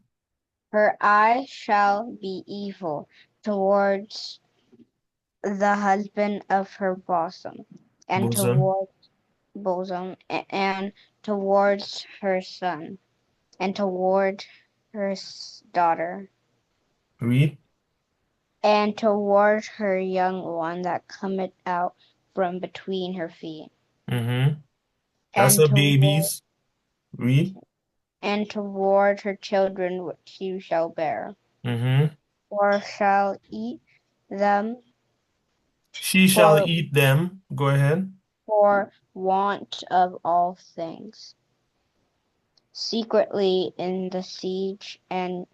Her eye shall be evil towards the husband of her bosom, and Bosom. towards her son, and toward her daughter, Read. and toward her young one that cometh out from between her feet, Mm-hmm. That's and the toward babies. Read. her children which you shall bear, Mm-hmm. or shall eat them She shall for eat them. Go ahead. want of all things, secretly in the siege and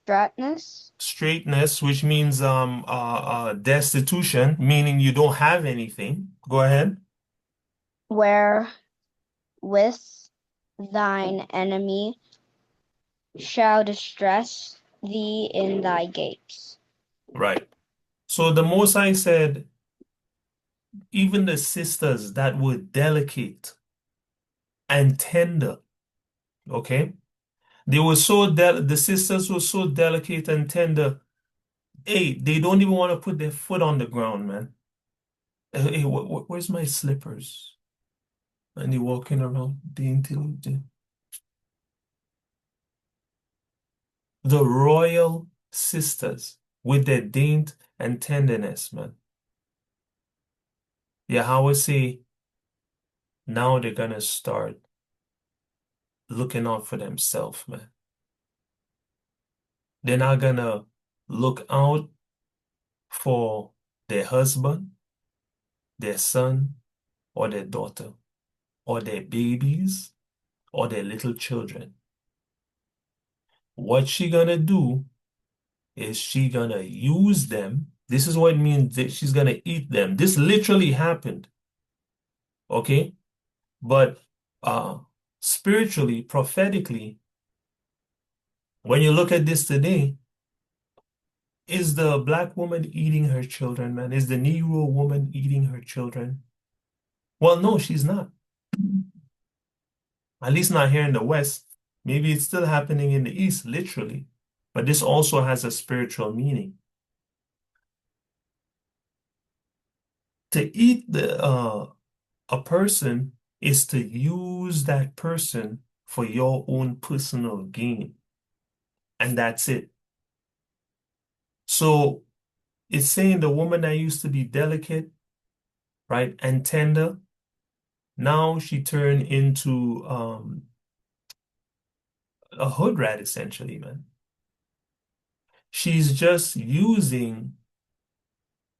straitness, Straightness, which means destitution, meaning you don't have anything. Go ahead. where with thine enemy shall distress thee in thy gates. Right. So the Most High said, even the sisters that were delicate and tender, okay? They were so the sisters were so delicate and tender. Hey, they don't even want to put their foot on the ground, man. Hey, where's my slippers? And they walking around daintily. The royal sisters with their daint and tenderness, man. Yahawah say now they're gonna start looking out for themselves, man. They're not gonna look out for their husband, their son, or their daughter, or their babies, or their little children. What she gonna do is she gonna use them. This is what it means that she's gonna eat them. This literally happened, okay? But spiritually, prophetically, when you look at this today, is the black woman eating her children, man? Is the Negro woman eating her children? Well, no, she's not. At least not here in the West. Maybe it's still happening in the East, literally. But this also has a spiritual meaning. To eat a person is to use that person for your own personal gain. And that's it. So It's saying the woman that used to be delicate, right, and tender, now she turned into a hood rat, essentially, man. She's just using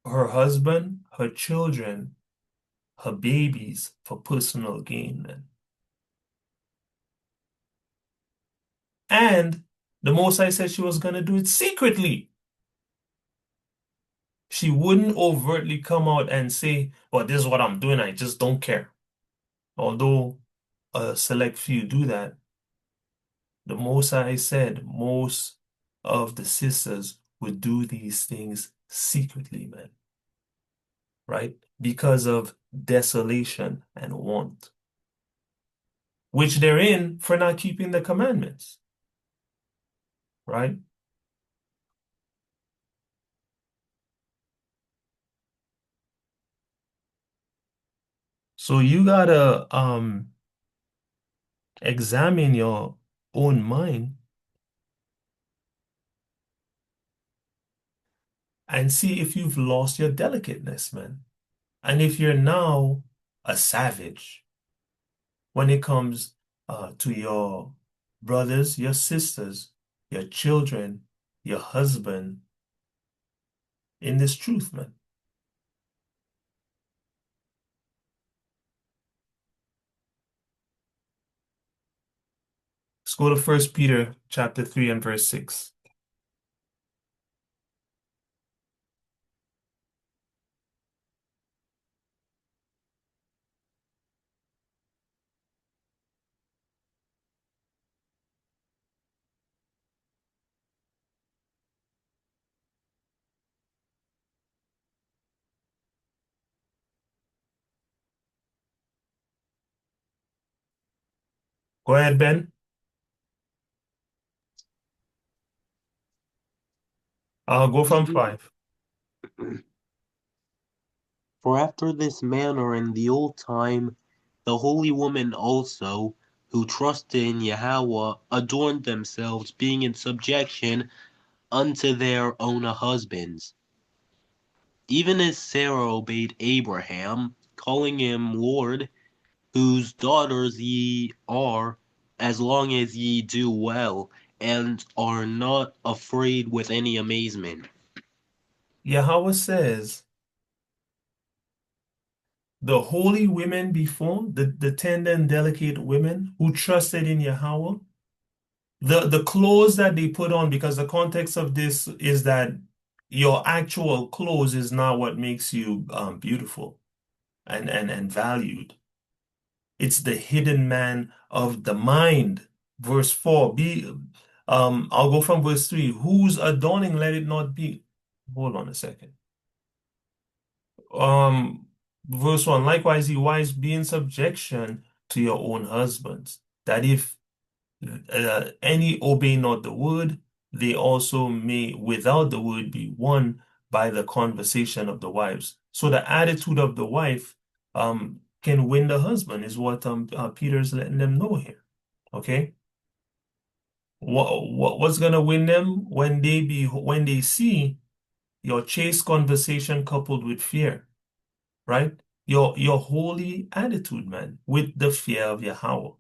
her husband, her children, her babies for personal gain, man. And the Most High said she was going to do it secretly. She wouldn't overtly come out and say, well, this is what I'm doing. I just don't care. Although a select few do that, the Most High said most of the sisters would do these things secretly, man, right? Because of desolation and want, which they're in for not keeping the commandments, right? So you gotta examine your own mind and see if you've lost your delicateness, man. And if you're now a savage when it comes to your brothers, your sisters, your children, your husband in this truth, man. Let's go to 1 Peter chapter 3 and verse 6. Go ahead, Ben. I'll go from 5. For after this manner in the old time, the holy women also, who trusted in Yahawah, adorned themselves, being in subjection unto their own husbands. Even as Sarah obeyed Abraham, calling him Lord, whose daughters ye are, as long as ye do well, and are not afraid with any amazement. Yahawah says, the holy women before, the tender and delicate women who trusted in Yahawah, the clothes that they put on, because the context of this is that your actual clothes is not what makes you beautiful and valued. It's the hidden man of the mind. Verse 4, I'll go from verse 3. Whose adorning let it not be. Hold on a second. Um, Verse 1, likewise, ye wives, be in subjection to your own husbands, that if any obey not the word, they also may without the word be won by the conversation of the wives. So the attitude of the wife can win the husband is what Peter's letting them know here. Okay? What's gonna win them when they see your chaste conversation coupled with fear, right? Your holy attitude, man, with the fear of Yahawah.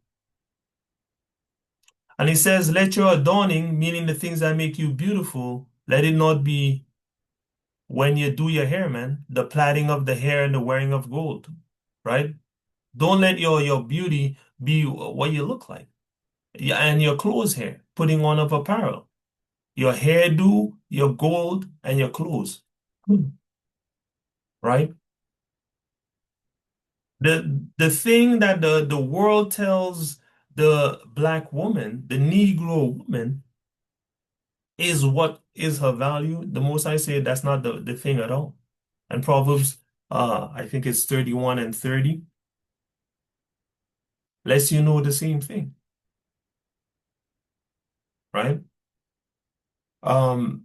And he says, let your adorning, meaning the things that make you beautiful, let it not be when you do your hair, man, the plaiting of the hair and the wearing of gold, right? Don't let your beauty be what you look like. Yeah, and your clothes hair, putting on of apparel. Your hairdo, your gold, and your clothes, right? The thing that the world tells the black woman, the Negro woman, is what is her value. The Most I say that's not the thing at all. And Proverbs, I think it's 31 and 30, lets you know the same thing, right? Um,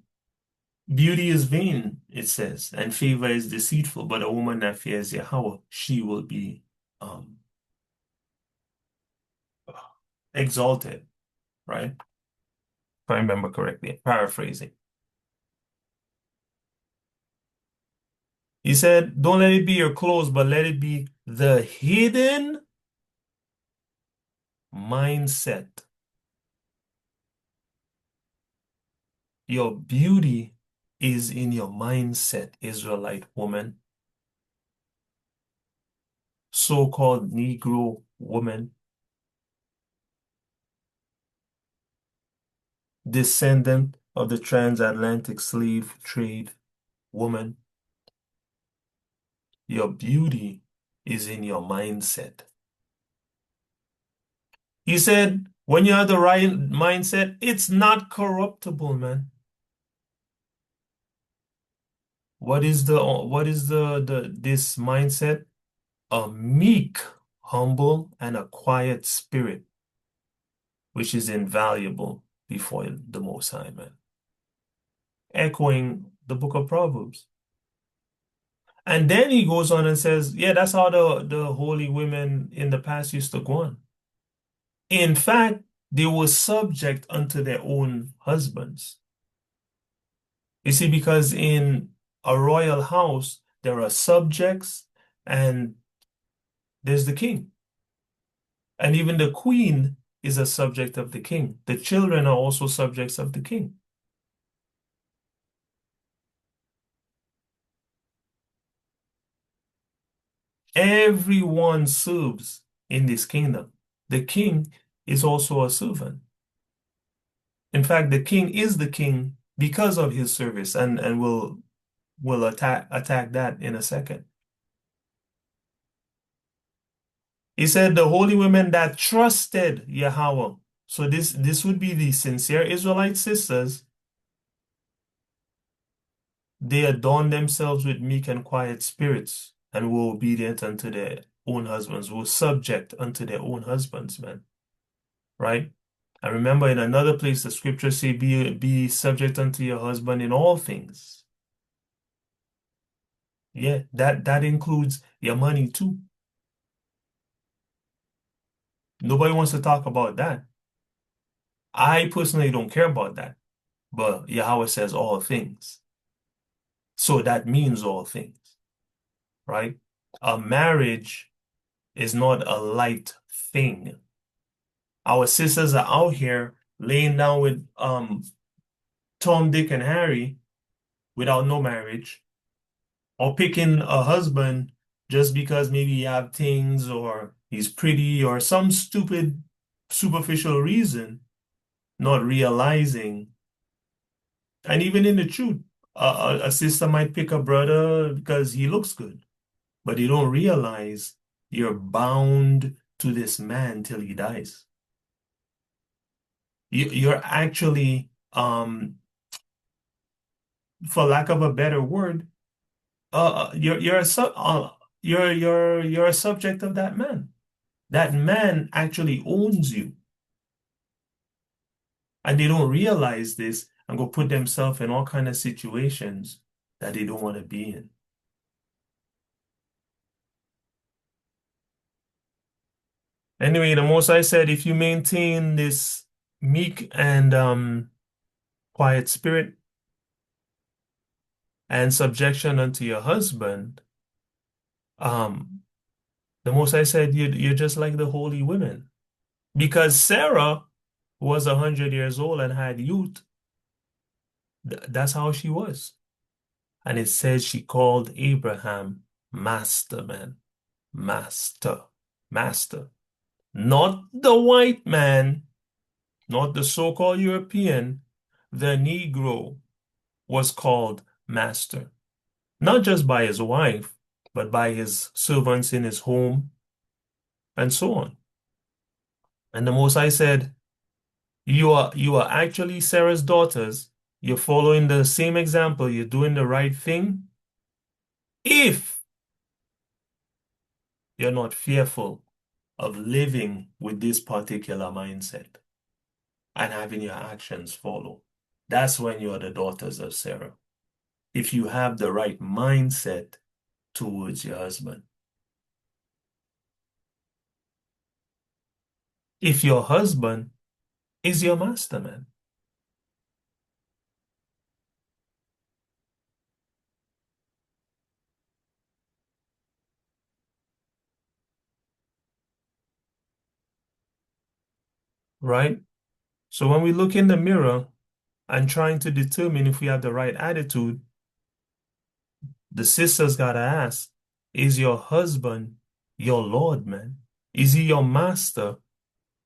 Beauty is vain, it says, and favor is deceitful, but a woman that fears Yahweh, she will be um exalted, right? If I remember correctly, paraphrasing. He said, don't let it be your clothes, but let it be the hidden mindset. Your beauty is in your mindset, Israelite woman, so-called Negro woman, descendant of the transatlantic slave trade woman. Your beauty is in your mindset. He said, when you have the right mindset, it's not corruptible, man. What is this mindset? A meek, humble, and a quiet spirit, which is invaluable before the Most High, man. Echoing the book of Proverbs. And then he goes on and says, yeah, that's how the holy women in the past used to go on. In fact, they were subject unto their own husbands. You see, because in a royal house, there are subjects and there's the king. And even the queen is a subject of the king. The children are also subjects of the king. Everyone serves in this kingdom. The king is also a servant. In fact, the king is the king because of his service, and we'll attack that in a second. He said the holy women that trusted Yahawah. So this would be the sincere Israelite sisters. They adorn themselves with meek and quiet spirits and were obedient unto their own husbands, were subject unto their own husbands, man. Right? I remember in another place the scriptures say, be subject unto your husband in all things. Yeah, that includes your money too. Nobody wants to talk about that. I personally don't care about that. But Yahweh says all things. So that means all things, right? A marriage is not a light thing. Our sisters are out here laying down with Tom, Dick, and Harry without no marriage, or picking a husband just because maybe you have things or he's pretty or some stupid superficial reason, not realizing. And even in the truth, a sister might pick a brother because he looks good, but you don't realize you're bound to this man till he dies. You're actually, for lack of a better word, you're a subject of that man. That man actually owns you, and they don't realize this and go put themselves in all kind of situations that they don't want to be in. Anyway, the Most High said, if you maintain this meek and quiet spirit and subjection unto your husband, the Most High said you're just like the holy women. Because Sarah was 100 years old and had youth. That's how she was. And it says she called Abraham master, man. Master. Master. Not the white man, not the so-called European. The Negro was called master. Not just by his wife, but by his servants in his home, and so on. And the Most High said, you are actually Sarah's daughters. You're following the same example. You're doing the right thing. If you're not fearful of living with this particular mindset and having your actions follow, that's when you're the daughters of Sarah. If you have the right mindset towards your husband. If your husband is your master, man. right? So when we look in the mirror and trying to determine if we have the right attitude, the sisters gotta ask, is your husband your Lord, man? Is he your master,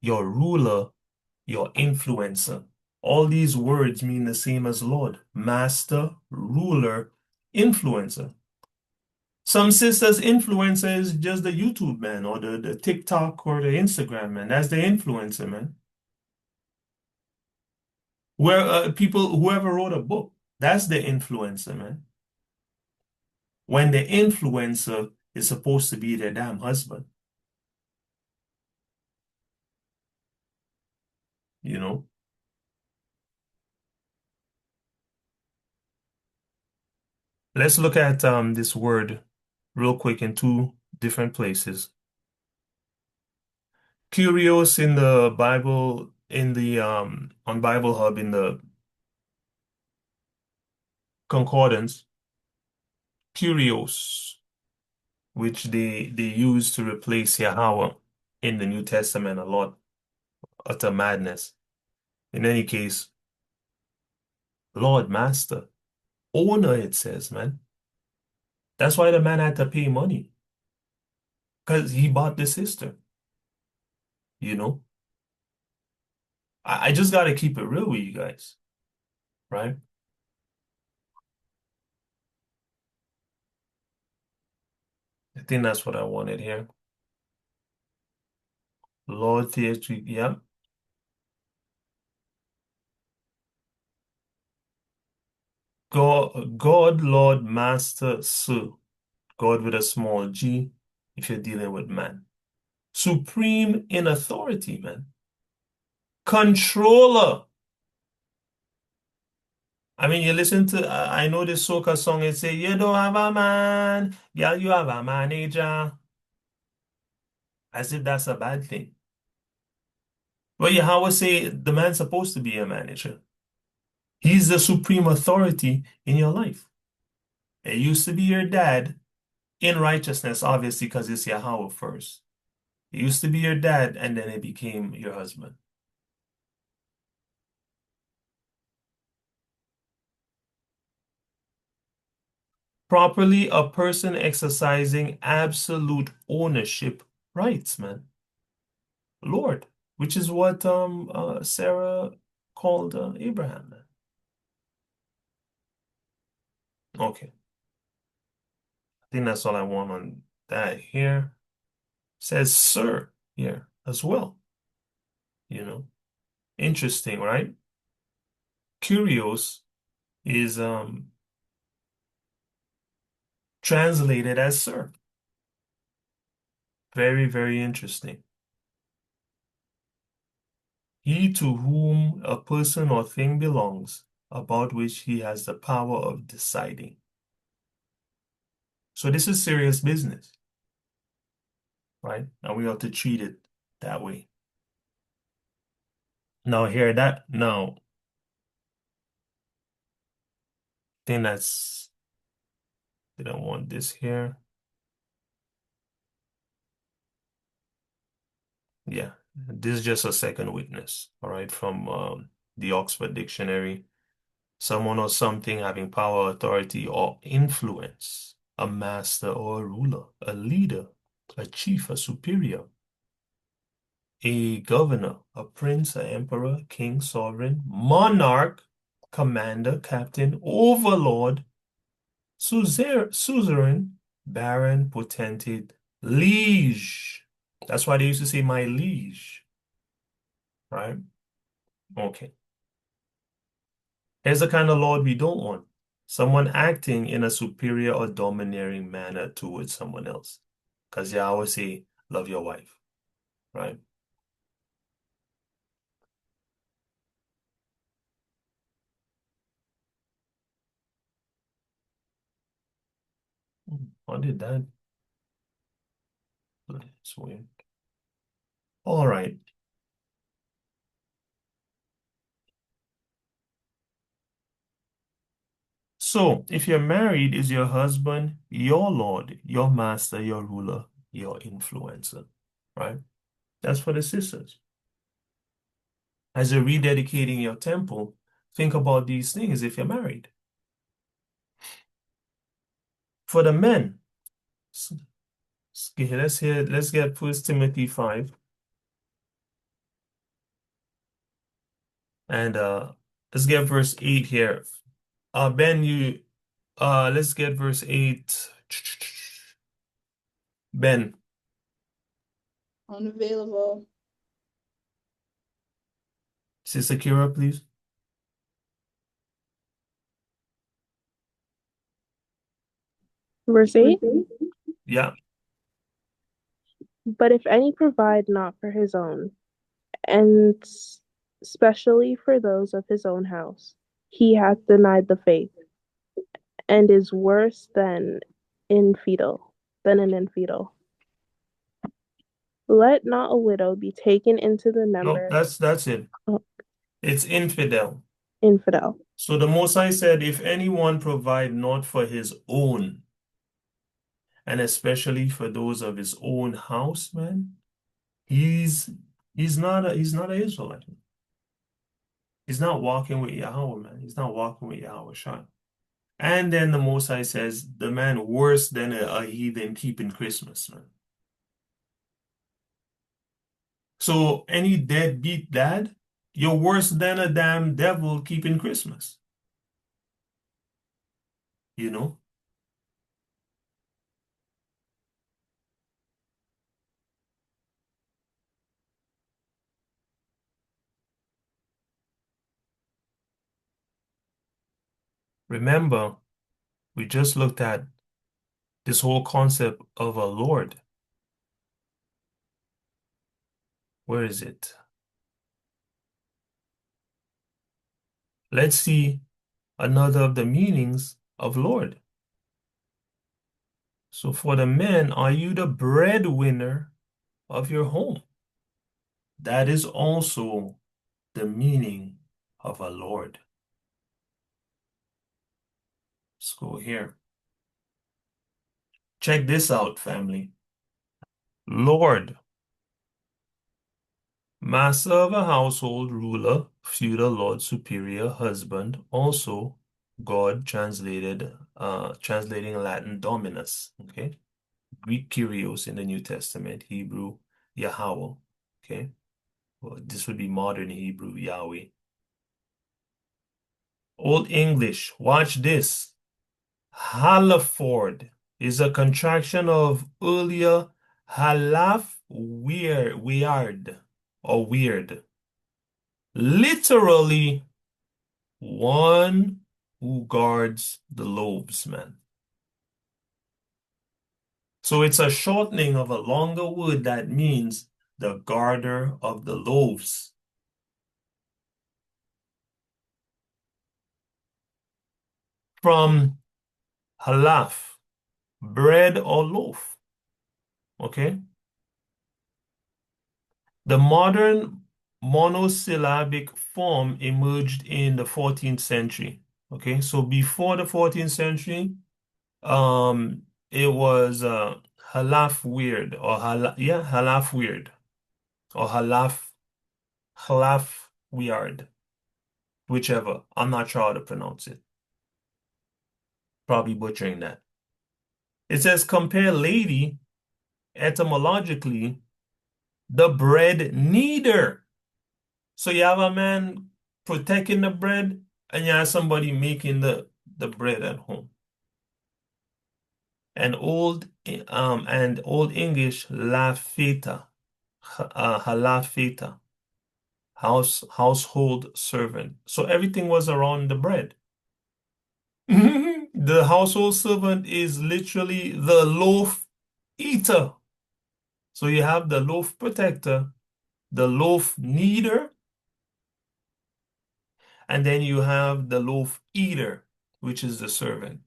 your ruler, your influencer? All these words mean the same as Lord, master, ruler, influencer. Some sisters' influencer is just the YouTube man or the TikTok or the Instagram man. That's the influencer, man. Where whoever wrote a book, that's the influencer, man. When the influencer is supposed to be their damn husband, you know? Let's look at this word real quick in two different places. Curios in the Bible, in the on Bible Hub in the concordance, curios, which they use to replace Yahawah in the New Testament a lot, utter madness. In any case, Lord, Master, owner, it says, man. That's why the man had to pay money, because he bought the sister, you know? I just got to keep it real with you guys, right? I think that's what I wanted here. Lord Theatre, yeah. God, Lord, Master, Sir. God with a small g if you're dealing with man. Supreme in authority, man. Controller. I mean, you listen to, I know this soca song, it say, you don't have a man, girl, you have a manager. As if that's a bad thing. But Yahawah say the man's supposed to be a manager. He's the supreme authority in your life. It used to be your dad in righteousness, obviously, because it's Yahawah first. It used to be your dad, and then it became your husband. Properly, a person exercising absolute ownership rights, man. Lord, which is what Sarah called Abraham, man. Okay, I think that's all I want on that here. Says sir here as well. You know, interesting, right? Curios is translated as sir. Very, very interesting. He to whom a person or thing belongs, about which he has the power of deciding. So this is serious business, right? And we ought to treat it that way. Now hear that. Now, I think that's, they don't want this here. Yeah, this is just a second witness, all right, from the Oxford Dictionary. Someone or something having power, authority, or influence, a master or a ruler, a leader, a chief, a superior, a governor, a prince, an emperor, king, sovereign, monarch, commander, captain, overlord, suzerain, baron, potentate, liege. That's why they used to say my liege, right? Okay. Here's the kind of lord we don't want. Someone acting in a superior or domineering manner towards someone else. Because you always say, love your wife, right? How did that? It's weird. All right. So, if you're married, is your husband your Lord, your master, your ruler, your influencer, right? That's for the sisters. As you're rededicating your temple, think about these things if you're married. For the men, okay, let's get 1 Timothy 5. And let's get verse 8 here. Ben, let's get verse 8. Ben, Unavailable. Sister Kira, please. Verse 8. Yeah. But if any provide not for his own, and specially for those of his own house, he hath denied the faith, and is worse than an infidel. Let not a widow be taken into the No, number that's it. of It's infidel. infidel. So the Most High said, if anyone provide not for his own, and especially for those of his own house, man, he's he's not an Israelite. He's not walking with Yahawah, man. He's not walking with Yahawah Shah. And then the Most High says, the man worse than a heathen keeping Christmas, man. So any deadbeat dad, you're worse than a damn devil keeping Christmas. You know? Remember, we just looked at this whole concept of a Lord. Where is it? Let's see another of the meanings of Lord. So for the men, are you the breadwinner of your home? That is also the meaning of a Lord. Let's go here. Check this out, family. Lord, master of a household, ruler, feudal lord, superior, husband, also God translating Latin dominus, okay? Greek Kyrios in the New Testament, Hebrew Yahawah, okay? Well, this would be modern Hebrew Yahweh. Old English, watch this. Halaford is a contraction of earlier halaf weird or weird. Literally, one who guards the loaves, man. So it's a shortening of a longer word that means the guarder of the loaves. From halaf, bread or loaf. Okay? The modern monosyllabic form emerged in the 14th century. Okay, so before the 14th century, it was halaf weird or halaf weird or halaf weird, whichever. I'm not sure how to pronounce it. Probably butchering that. It says compare lady etymologically, the bread kneader. So you have a man protecting the bread, and you have somebody making the bread at home. And old English lafeta, halafeta, household servant. So everything was around the bread. The household servant is literally the loaf eater. So you have the loaf protector, the loaf kneader, and then you have the loaf eater, which is the servant.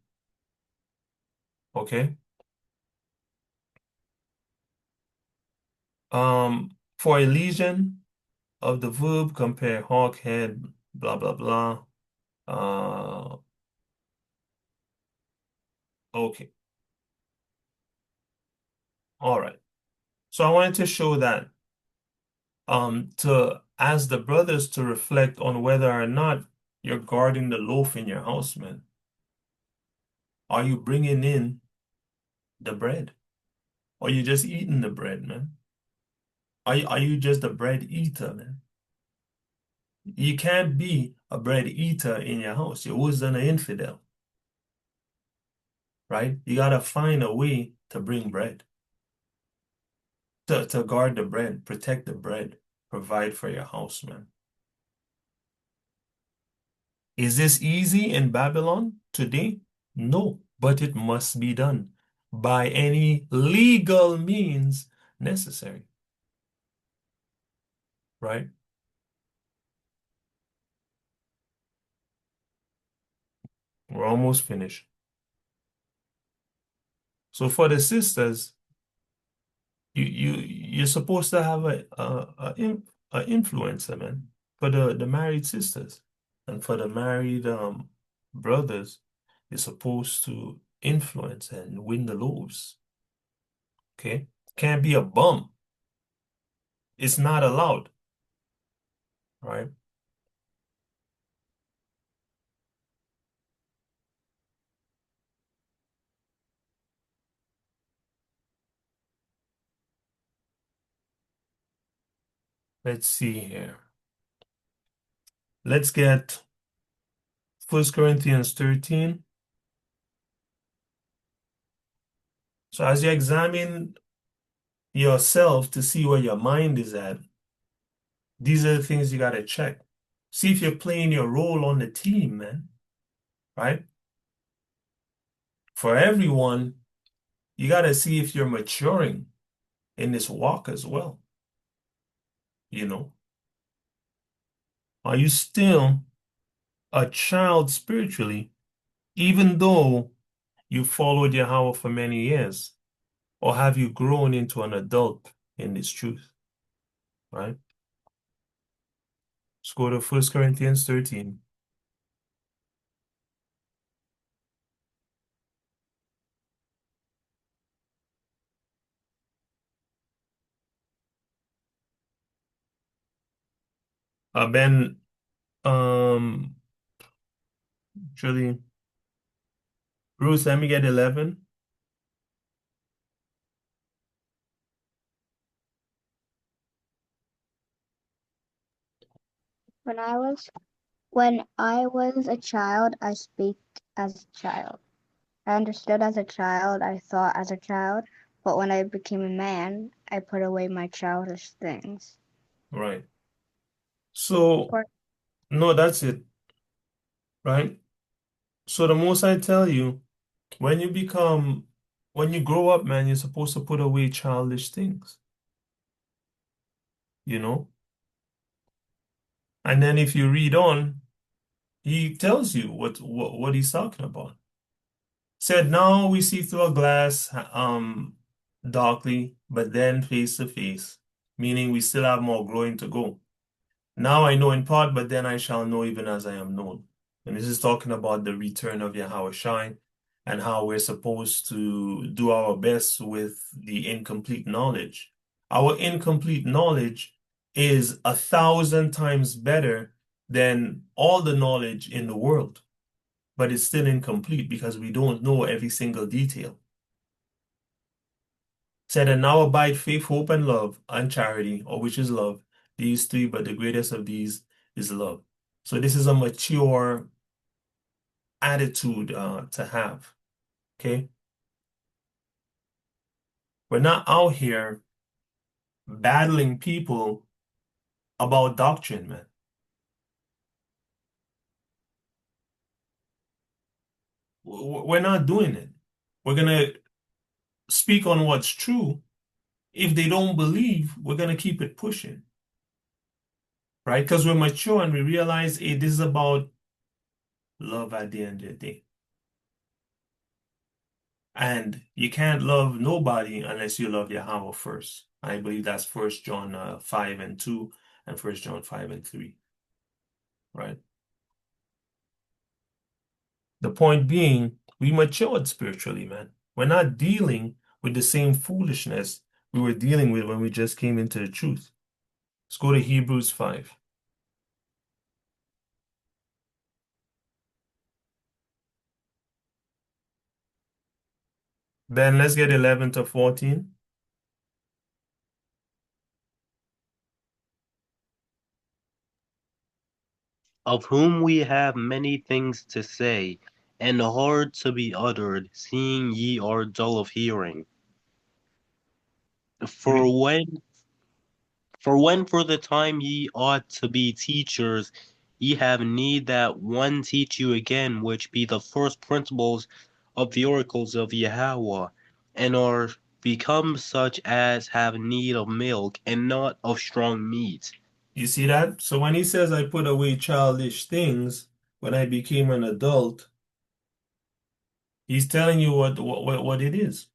Okay? For a lesion of the verb, compare hawk, head, blah, blah, blah. Okay. All right. So I wanted to show that to ask the brothers to reflect on whether or not you're guarding the loaf in your house, man. Are you bringing in the bread? Or you just eating the bread, man? Are you just a bread eater, man? You can't be a bread eater in your house. You're always an infidel, right? You gotta find a way to bring bread, to guard the bread, protect the bread, provide for your house, man. Is this easy in Babylon today? No, but it must be done by any legal means necessary, right? We're almost finished. So for the sisters, you're supposed to have a influencer, man, for the married sisters, and for the married brothers, you're supposed to influence and win the loaves. Okay, can't be a bum. It's not allowed, right? Let's see here. Let's get 1 Corinthians 13. So as you examine yourself to see where your mind is at, these are the things you got to check. See if you're playing your role on the team, man, right? For everyone, you got to see if you're maturing in this walk as well. You know, are you still a child spiritually, even though you followed Yahawah for many years? Or have you grown into an adult in this truth, right? Let's go to 1 Corinthians 13. Ben, um, actually, Bruce, let me get 11. When I was a child, I speak as a child. I understood as a child, I thought as a child, but when I became a man, I put away my childish things. Right. So, For no, that's it, right? So the most I tell you, when when you grow up, man, you're supposed to put away childish things, you know? And then if you read on, he tells you what he's talking about. Said, now we see through a glass, darkly, but then face to face, meaning we still have more growing to go. Now I know in part, but then I shall know even as I am known. And this is talking about the return of Yahawah Shai and how we're supposed to do our best with the incomplete knowledge. Our incomplete knowledge is 1,000 times better than all the knowledge in the world, but it's still incomplete because we don't know every single detail. Said, and now abide faith, hope, and love, and charity, or which is love. These three, but the greatest of these is love. So this is a mature attitude to have. Okay? We're not out here battling people about doctrine, man. We're not doing it. We're gonna speak on what's true. If they don't believe, we're gonna keep it pushing. Right? Because we're mature and we realize, hey, this is about love at the end of the day. And you can't love nobody unless you love Yahawah first. I believe that's 1 John 5 and 2 and 1 John 5 and 3. Right? The point being, we matured spiritually, man. We're not dealing with the same foolishness we were dealing with when we just came into the truth. Let's go to Hebrews 5. Then let's get 11 to 14. Of whom we have many things to say, and hard to be uttered, seeing ye are dull of hearing. For Re- when for the time ye ought to be teachers, ye have need that one teach you again, which be the first principles of the oracles of Yahawah, and are become such as have need of milk, and not of strong meat. You see that? So when he says, I put away childish things when I became an adult, he's telling you what it is.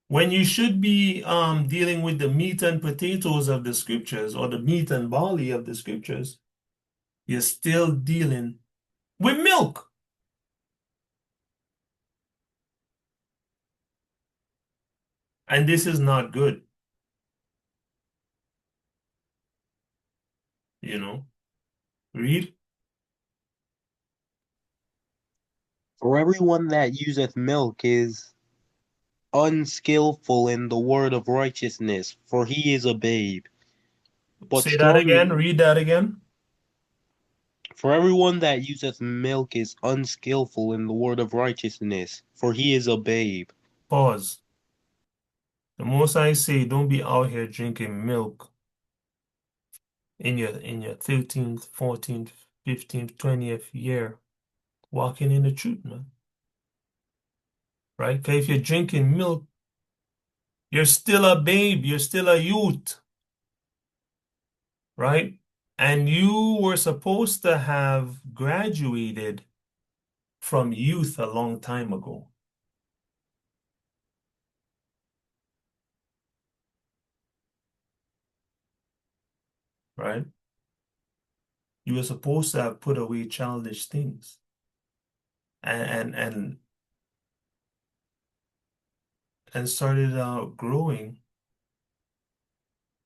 When you should be dealing with the meat and potatoes of the scriptures or the meat and barley of the scriptures, you're still dealing with milk. And this is not good, you know. Read. For everyone that useth milk is unskillful in the word of righteousness, for he is a babe. But Say that strong again. meat, Read that again. for everyone that useth milk is unskillful in the word of righteousness, for he is a babe. Pause. The most I say, don't be out here drinking milk in your 13th, 14th, 15th, 20th year, walking in the truth, man. Right? Because if you're drinking milk, you're still a babe, you're still a youth, right? And you were supposed to have graduated from youth a long time ago, right? You were supposed to have put away childish things and and started growing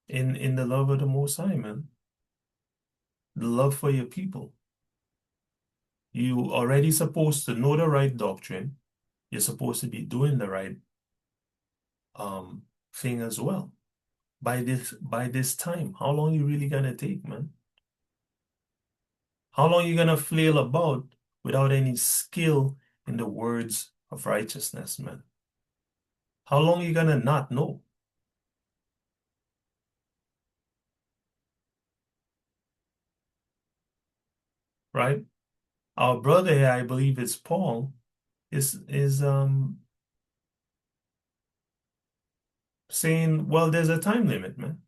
in the love of the Most High, man. The love for your people. You already supposed to know the right doctrine. You're supposed to be doing the right thing as well. By this time, how long you really gonna take, man? How long you gonna flail about without any skill in the words of righteousness, man? How long you gonna not know, right? Our brother here, I believe it's Paul, is saying, well, there's a time limit, man.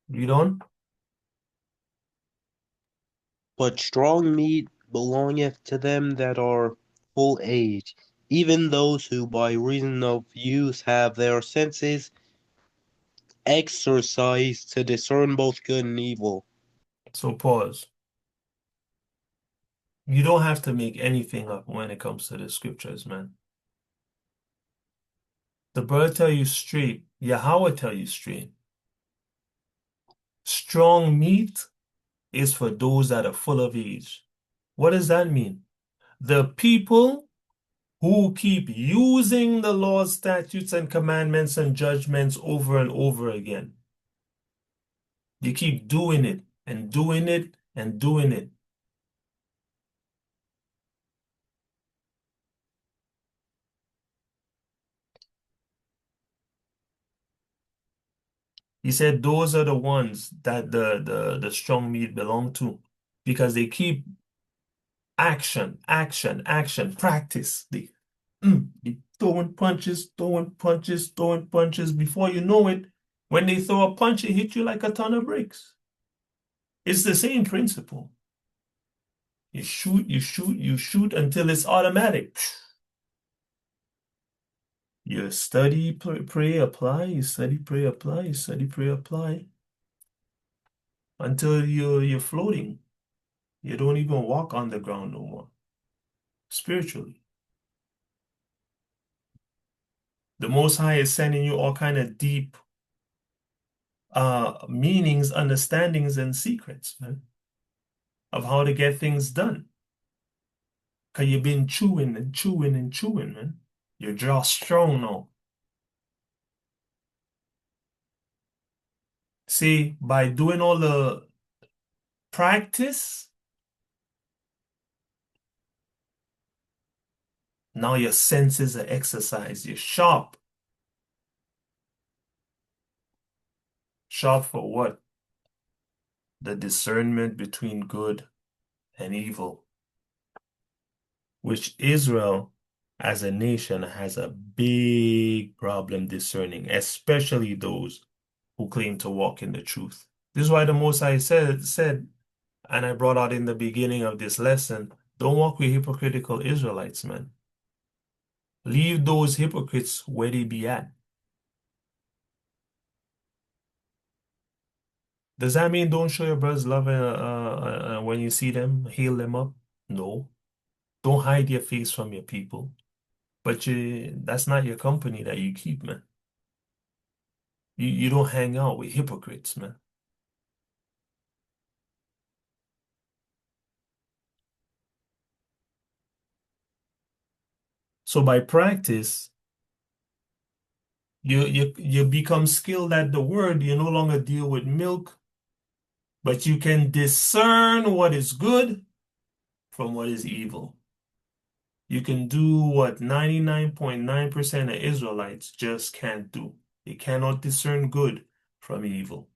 You don't? But strong meat belongeth to them that are full age, even those who by reason of use have their senses exercised to discern both good and evil. So pause. You don't have to make anything up when it comes to the scriptures, man. The brother tell you straight, Yahawah tell you straight. Strong meat is for those that are full of age. What does that mean? The people who keep using the laws, statutes, and commandments and judgments over and over again. You keep doing it and doing it and doing it. He said those are the ones that the strong meat belong to because they keep action, action, action, practice. They throwing punches, throwing punches, throwing punches. Before you know it, when they throw a punch, it hit you like a ton of bricks. It's the same principle. You shoot, you shoot, you shoot until it's automatic. You study, pray, apply, you study, pray, apply, you study, pray, apply until you're floating. You don't even walk on the ground no more. Spiritually. The Most High is sending you all kind of deep meanings, understandings, and secrets, man, of how to get things done. Because you've been chewing and chewing and chewing, man. Your jaw strong now. See, by doing all the practice, now your senses are exercised. You're sharp. Sharp for what? The discernment between good and evil, which Israel as a nation has a big problem discerning, especially those who claim to walk in the truth. This is why the Most High said, and I brought out in the beginning of this lesson, don't walk with hypocritical Israelites, man. Leave those hypocrites where they be at. Does that mean don't show your brothers love when you see them, hail them up? No. Don't hide your face from your people. But that's not your company that you keep, man. You don't hang out with hypocrites, man. So by practice, you become skilled at the word. You no longer deal with milk, but you can discern what is good from what is evil. You can do what 99.9% of Israelites just can't do. They cannot discern good from evil.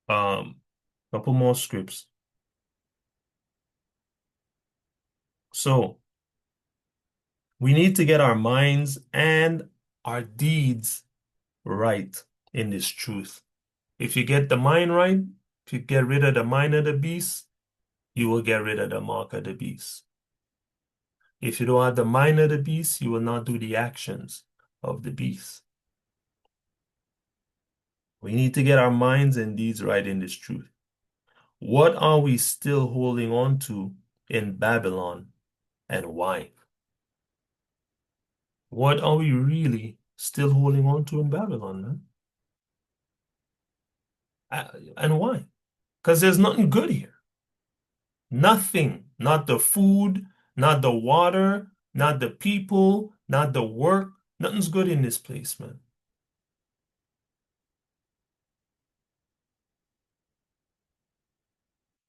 Couple more scripts. So we need to get our minds and our deeds right in this truth. If you get the mind right, if you get rid of the mind of the beast, you will get rid of the mark of the beast. If you don't have the mind of the beast, you will not do the actions of the beast. We need to get our minds and deeds right in this truth. What are we still holding on to in Babylon and why? What are we really still holding on to in Babylon, man? And why? Because there's nothing good here. Nothing. Not the food, not the water, not the people, not the work. Nothing's good in this place, man.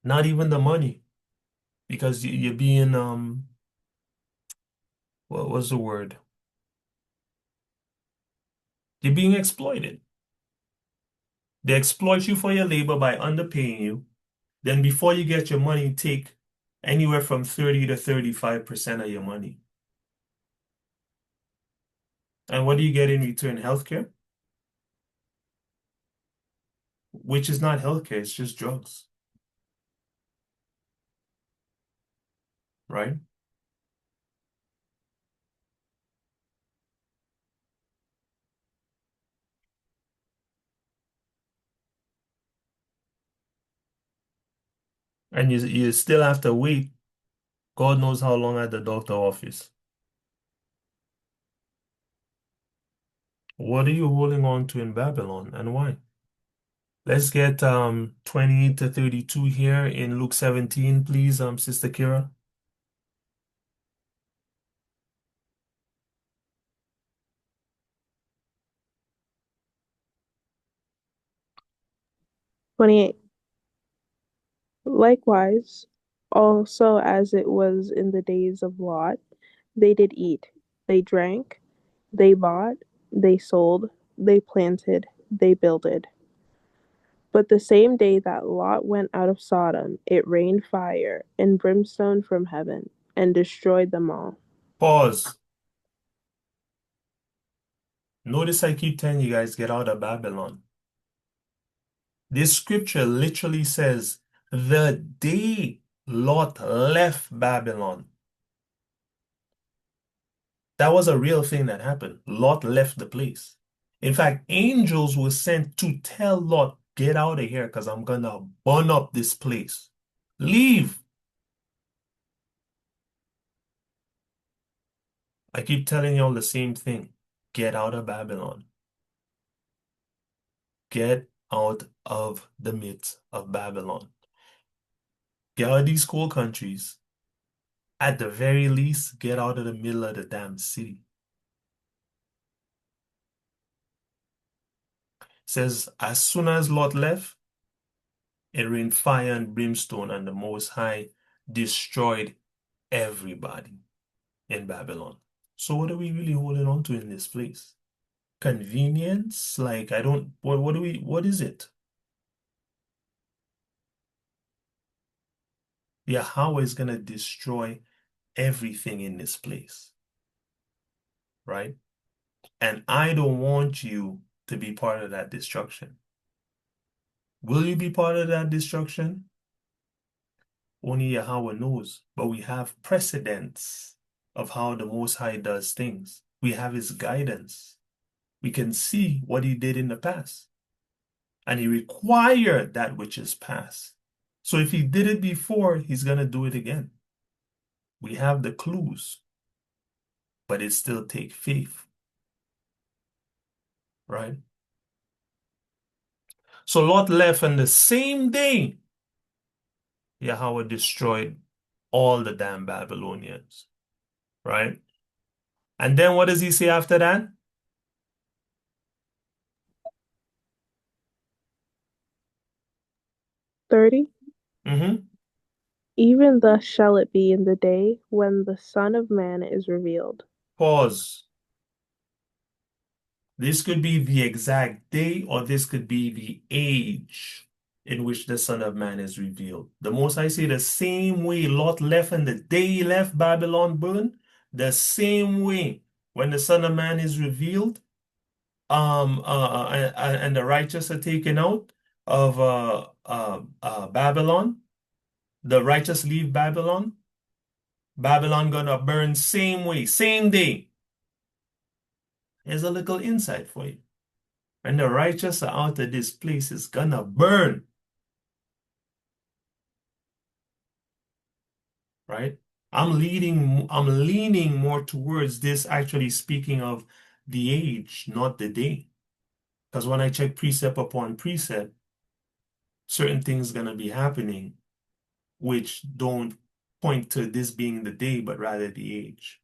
Not even the money. Because you're being, what was the word? You're being exploited. They exploit you for your labor by underpaying you. Then before you get your money, take anywhere from 30 to 35% of your money. And what do you get in return? Healthcare? Which is not healthcare, it's just drugs. Right? And you still have to wait God knows how long at the doctor office. What are you holding on to in Babylon and why? Let's get 20 to 32 here in Luke 17, please, Sister Kira. 28. Likewise, also as it was in the days of Lot, they did eat, they drank, they bought, they sold, they planted, they builded. But the same day that Lot went out of Sodom, it rained fire and brimstone from heaven and destroyed them all. Pause. Notice I keep telling you guys, get out of Babylon. This scripture literally says, the day Lot left Babylon. That was a real thing that happened. Lot left the place. In fact, angels were sent to tell Lot get out of here because I'm gonna burn up this place. Leave. I keep telling y'all the same thing. Get out of Babylon. Get out of the midst of Babylon. Get out of these cool countries. At the very least, get out of the middle of the damn city. It says, as soon as Lot left, it rained fire and brimstone, and the Most High destroyed everybody in Babylon. So what are we really holding on to in this place? Convenience? Like, I don't, what is it? Yahawah is going to destroy everything in this place, right? And I don't want you to be part of that destruction. Will you be part of that destruction? Only Yahawah knows, but we have precedents of how the Most High does things. We have His guidance. We can see what He did in the past, and He required that which is past. So if He did it before, He's going to do it again. We have the clues, but it still takes faith, right? So Lot left, and the same day, Yahawah destroyed all the damn Babylonians, right? And then what does He say after that? 30. Mm-hmm. Even thus shall it be in the day when the Son of Man is revealed. Pause. This could be the exact day, or this could be the age in which the Son of Man is revealed. The Most High say the same way Lot left and the day he left Babylon burned, the same way when the Son of Man is revealed, and the righteous are taken out of Babylon, the righteous leave Babylon, Babylon gonna burn same way, same day. Here's a little insight for you. When the righteous are out of this place, it's gonna burn. Right? I'm leaning more towards this actually speaking of the age, not the day. Because when I check precept upon precept, certain things gonna be happening which don't point to this being the day, but rather the age.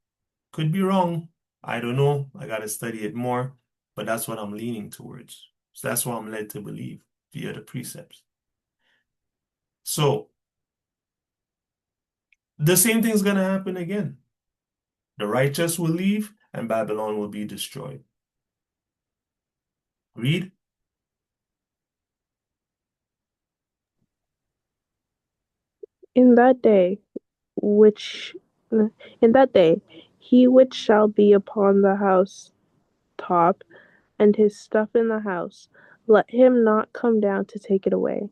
Could be wrong. I don't know. I gotta study it more, but that's what I'm leaning towards. So that's what I'm led to believe via the precepts. So the same thing's going to happen again. The righteous will leave and Babylon will be destroyed. Read. In that day, which in that day, he which shall be upon the house top, and his stuff in the house, let him not come down to take it away.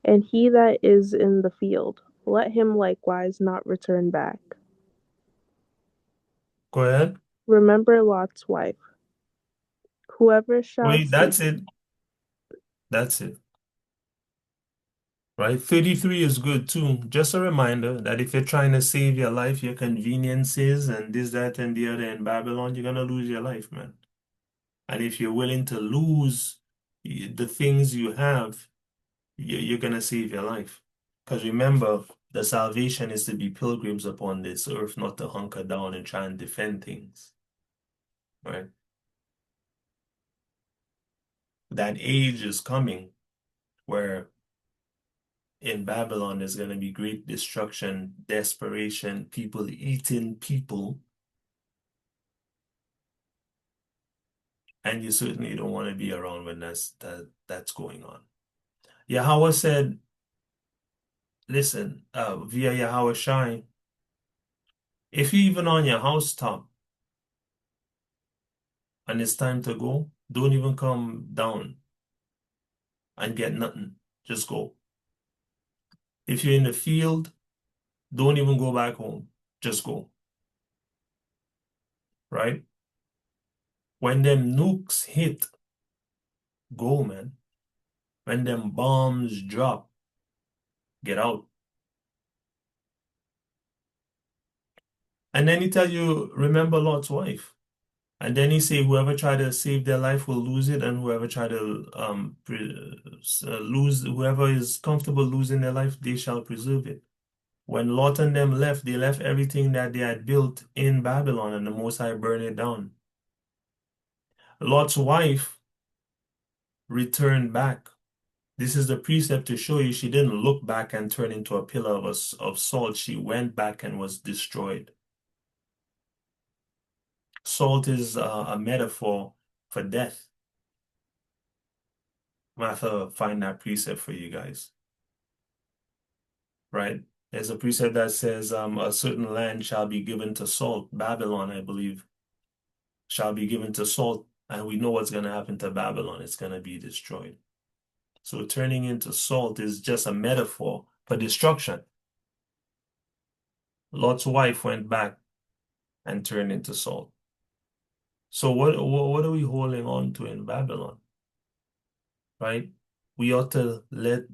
And he that is in the field, let him likewise not return back. Go ahead. Remember Lot's wife. Whoever shall Wait, see. that's it. That's it. Right? 33 is good too. Just a reminder that if you're trying to save your life, your conveniences, and this, that, and the other in Babylon, you're going to lose your life, man. And if you're willing to lose the things you have, you're going to save your life. Because remember, the salvation is to be pilgrims upon this earth, not to hunker down and try and defend things. Right? That age is coming where in Babylon there's going to be great destruction, desperation, people eating people. And you certainly don't want to be around when that's going on. Yahawah said, listen, via Yahawah Shai, if you're even on your housetop and it's time to go, don't even come down and get nothing. Just go. If you're in the field, don't even go back home. Just go. Right? When them nukes hit, go, man. When them bombs drop, get out. And then he tell you, remember Lot's wife. And then he say, whoever try to save their life will lose it, and whoever try to lose, whoever is comfortable losing their life, they shall preserve it. When Lot and them left, they left everything that they had built in Babylon, and the Most High burned it down. Lot's wife returned back. This is the precept to show you she didn't look back and turn into a pillar of salt. She went back and was destroyed. Salt is a metaphor for death. I have to find that precept for you guys. Right? There's a precept that says a certain land shall be given to salt. Babylon, I believe, shall be given to salt. And we know what's going to happen to Babylon. It's going to be destroyed. So turning into salt is just a metaphor for destruction. Lot's wife went back and turned into salt. So what are we holding on to in Babylon? Right? We ought to let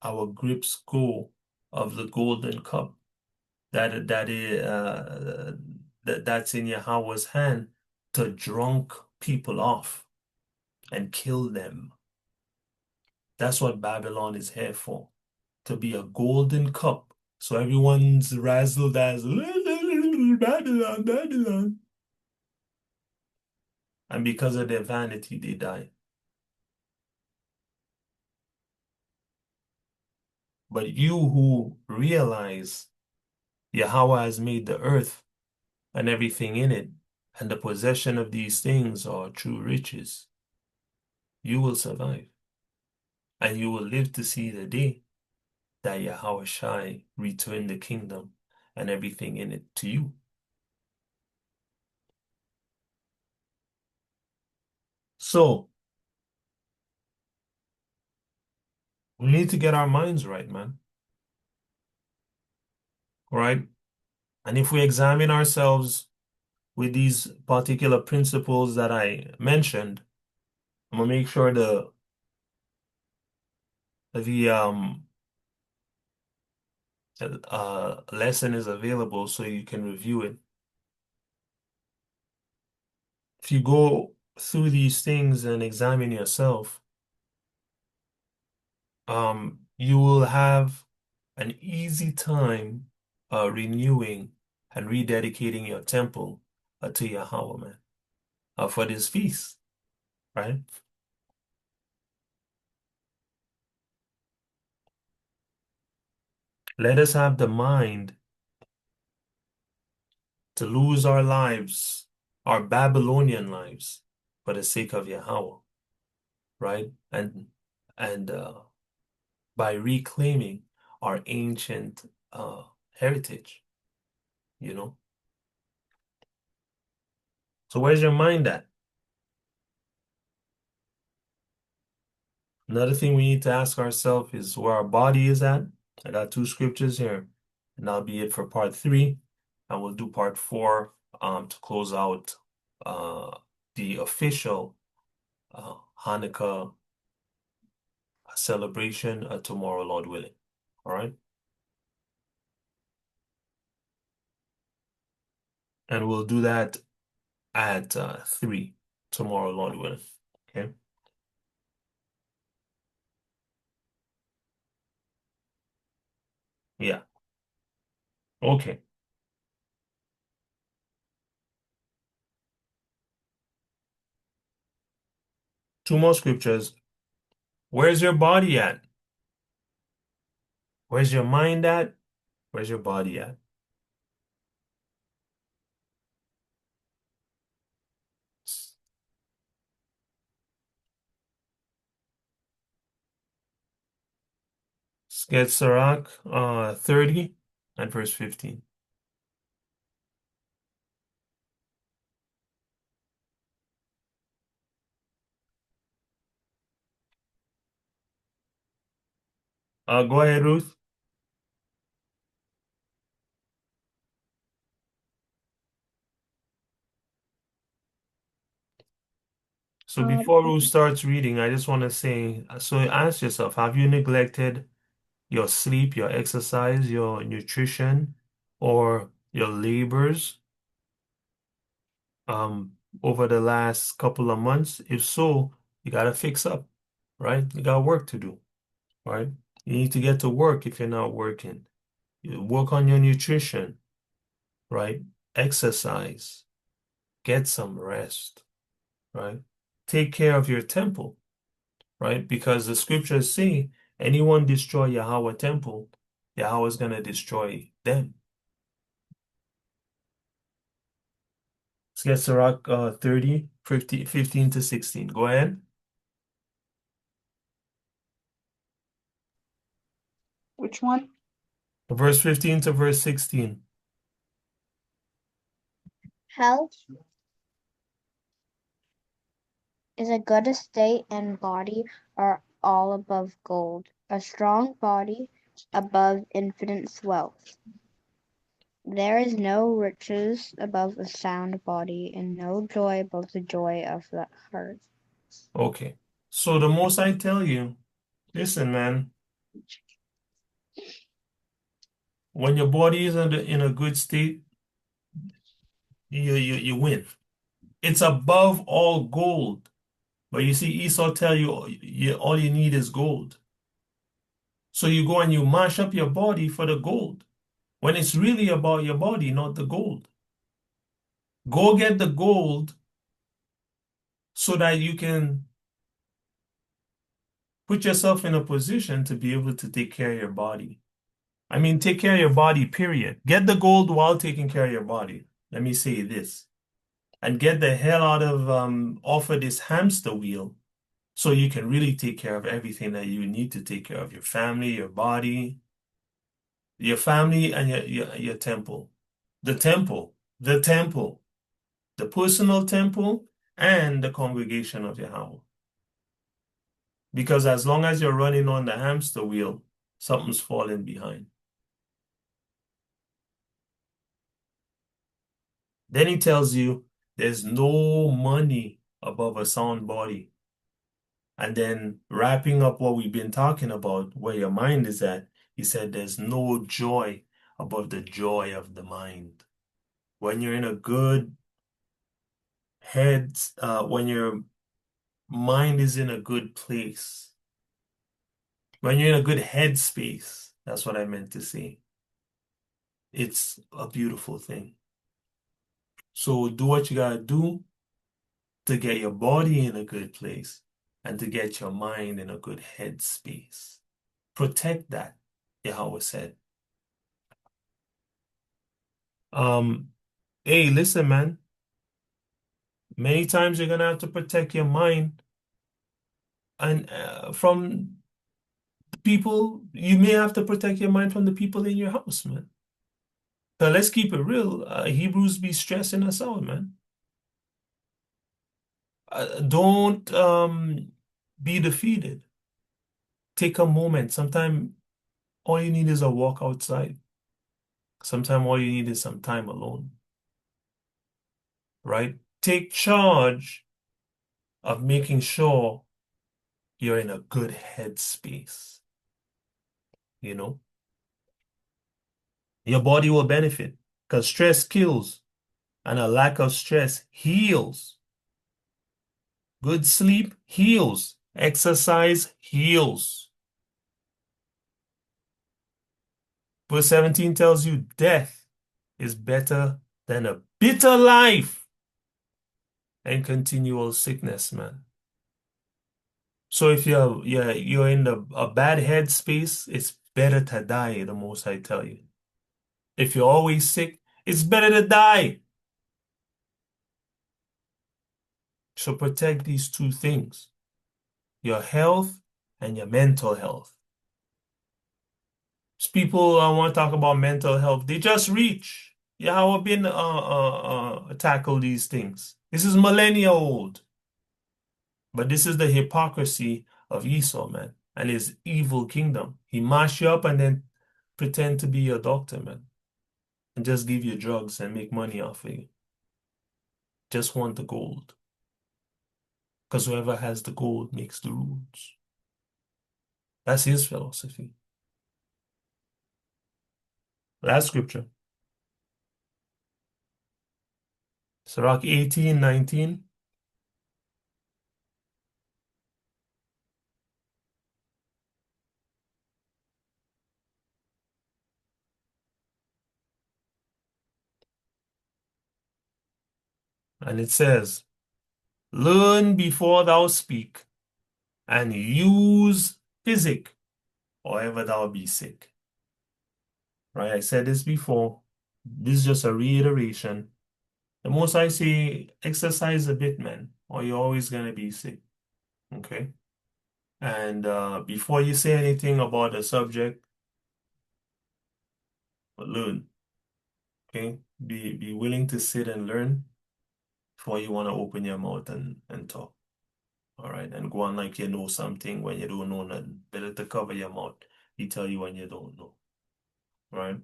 our grips go of the golden cup that's in Yahawah's hand to drunk people off and kill them. That's what Babylon is here for, to be a golden cup. So everyone's razzled as Babylon, Babylon. And because of their vanity, they die. But you who realize Yahawah has made the earth and everything in it, and the possession of these things are true riches, you will survive. And you will live to see the day that Yahawah Shai return the kingdom and everything in it to you. So, we need to get our minds right, man. Right? And if we examine ourselves with these particular principles that I mentioned, I'm gonna make sure the lesson is available so you can review it. If you go through these things and examine yourself, you will have an easy time renewing and rededicating your temple to Yahawah, man, for this feast, right? Let us have the mind to lose our lives, our Babylonian lives, for the sake of Yahawah, right? And by reclaiming our ancient heritage, you know? So where's your mind at? Another thing we need to ask ourselves is where our body is at. I got 2 scriptures here, and that'll be it for part 3. And we'll do part 4 to close out the official Hanukkah celebration tomorrow, Lord willing. All right? And we'll do that at 3 tomorrow, Lord willing. Okay? Yeah. Okay. Two more scriptures. Where's your body at? Where's your mind at? Where's your body at? Get Sirach 30 and verse 15. Go ahead, Ruth. So before we start reading, I just want to say, so ask yourself, have you neglected your sleep, your exercise, your nutrition, or your labors um over the last couple of months? If so, you gotta fix up, right? You got work to do, right? You need to get to work if you're not working. You work on your nutrition, right? Exercise, get some rest, right? Take care of your temple, right? Because the scriptures say anyone destroy Yahawah temple, Yahweh's gonna destroy them. Let's get Sirach 30, 50, 15 to 16. Go ahead. Which one? Verse 15 to verse 16. Health is a good estate and body are all above gold. A strong body above infinite wealth. There is no riches above a sound body, and no joy above the joy of the heart. Okay. So the most I tell you, listen, man, when your body is in a good state, you win. It's above all gold. But you see, Esau tell you all you need is gold. So you go and you mash up your body for the gold, when it's really about your body, not the gold. Go get the gold so that you can put yourself in a position to be able to take care of your body. I mean, take care of your body, period. Get the gold while taking care of your body. Let me say this. And get the hell out of off of this hamster wheel so you can really take care of everything that you need to take care of. Your family, your body, your family, and your temple. The temple, the temple, the personal temple, and the congregation of Yahawah. Because as long as you're running on the hamster wheel, something's falling behind. Then he tells you there's no money above a sound body. And then wrapping up what we've been talking about, where your mind is at, he said there's no joy above the joy of the mind. When you're in a good head, when your mind is in a good place, when you're in a good headspace, that's what I meant to say. It's a beautiful thing. So do what you gotta do to get your body in a good place and to get your mind in a good headspace. Protect that, Yahweh said. Hey, listen, man. Many times you're gonna have to protect your mind and from people. You may have to protect your mind from the people in your house, man. So let's keep it real. Hebrews be stressing us out, man. Don't be defeated. Take a moment. Sometimes all you need is a walk outside. Sometimes all you need is some time alone, right? Take charge of making sure you're in a good headspace, you know? Your body will benefit because stress kills and a lack of stress heals. Good sleep heals. Exercise heals. Verse 17 tells you death is better than a bitter life and continual sickness, man. So if you're in a bad headspace, it's better to die, the most I tell you. If you're always sick, it's better to die. So protect these two things, your health and your mental health. People want to talk about mental health. They just reach. Yeah, how have been tackle these things. This is millennia old. But this is the hypocrisy of Esau, man, and his evil kingdom. He mash you up and then pretend to be your doctor, man, and just give you drugs and make money off of you. Just want the gold. because whoever has the gold makes the rules. That's his philosophy. Last scripture. Sirach 18:19. And it says, learn before thou speak, and use physic, or ever thou be sick. Right? I said this before. This is just a reiteration. The most I say, exercise a bit, man, or you're always going to be sick. Okay? And before you say anything about the subject, learn. Okay? Be willing to sit and learn before you want to open your mouth and talk. All right? And go on like you know something when you don't know nothing. Better to cover your mouth. He tell you when you don't know. Right?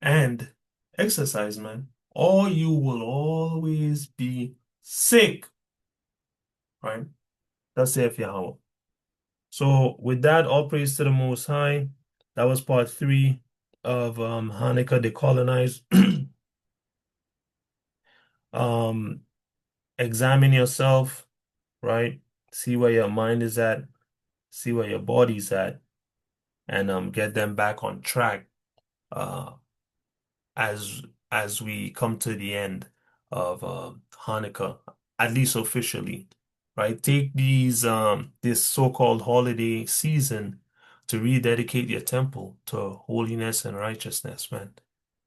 And exercise, man, or you will always be sick. Right? That's saith Yahawah. So with that, all praise to the Most High. That was part 3 of Hannukah Decolonized. Examine yourself, right? See where your mind is at, see where your body's at, and get them back on track uh as as we come to the end of Hanukkah, at least officially, right? Take this so-called holiday season to rededicate your temple to holiness and righteousness, man.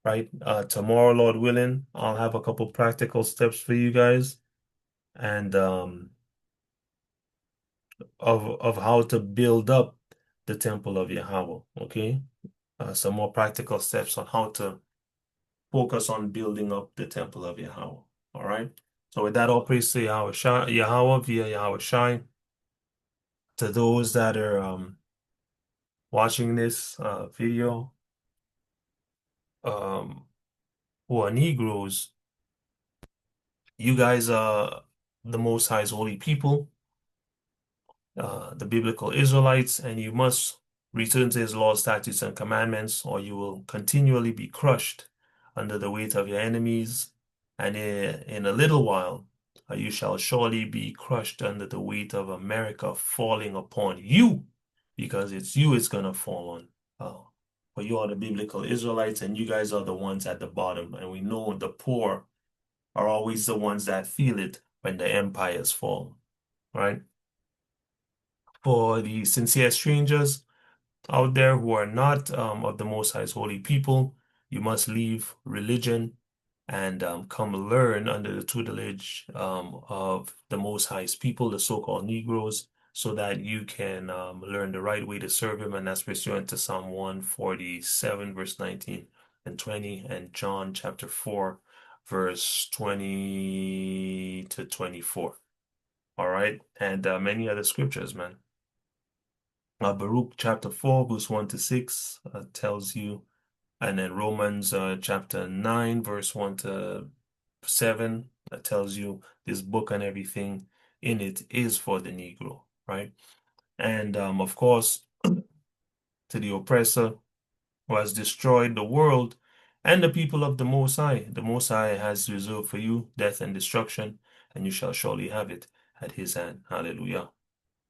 Right? Tomorrow, Lord willing, I'll have a couple practical steps for you guys, and of how to build up the temple of Yahweh. Okay, some more practical steps on how to focus on building up the temple of Yahweh. All right. So with that, all praise to Yahweh via Yahweh Shai. To those that are watching this video, who are Negroes, you guys are the Most High's holy people, the biblical Israelites, and you must return to his laws, statutes, and commandments, or you will continually be crushed under the weight of your enemies. And in a little while, you shall surely be crushed under the weight of America falling upon you, because it's you it's going to fall on. For you are the biblical Israelites, and you guys are the ones at the bottom. And we know the poor are always the ones that feel it when the empires fall, right? For the sincere strangers out there who are not of the Most High's holy people, you must leave religion and come learn under the tutelage of the Most High's people, the so-called Negroes, so that you can learn the right way to serve him. And that's pursuant to Psalm 147, verse 19 and 20, and John chapter 4, verse 20 to 24. All right. And many other scriptures, man. Baruch chapter 4, verse 1 to 6 tells you, and then Romans chapter 9, verse 1 to 7 tells you this book and everything in it is for the Negro, right? And of course, to the oppressor who has destroyed the world and the people of the Most High has reserved for you death and destruction, and you shall surely have it at his hand. Hallelujah.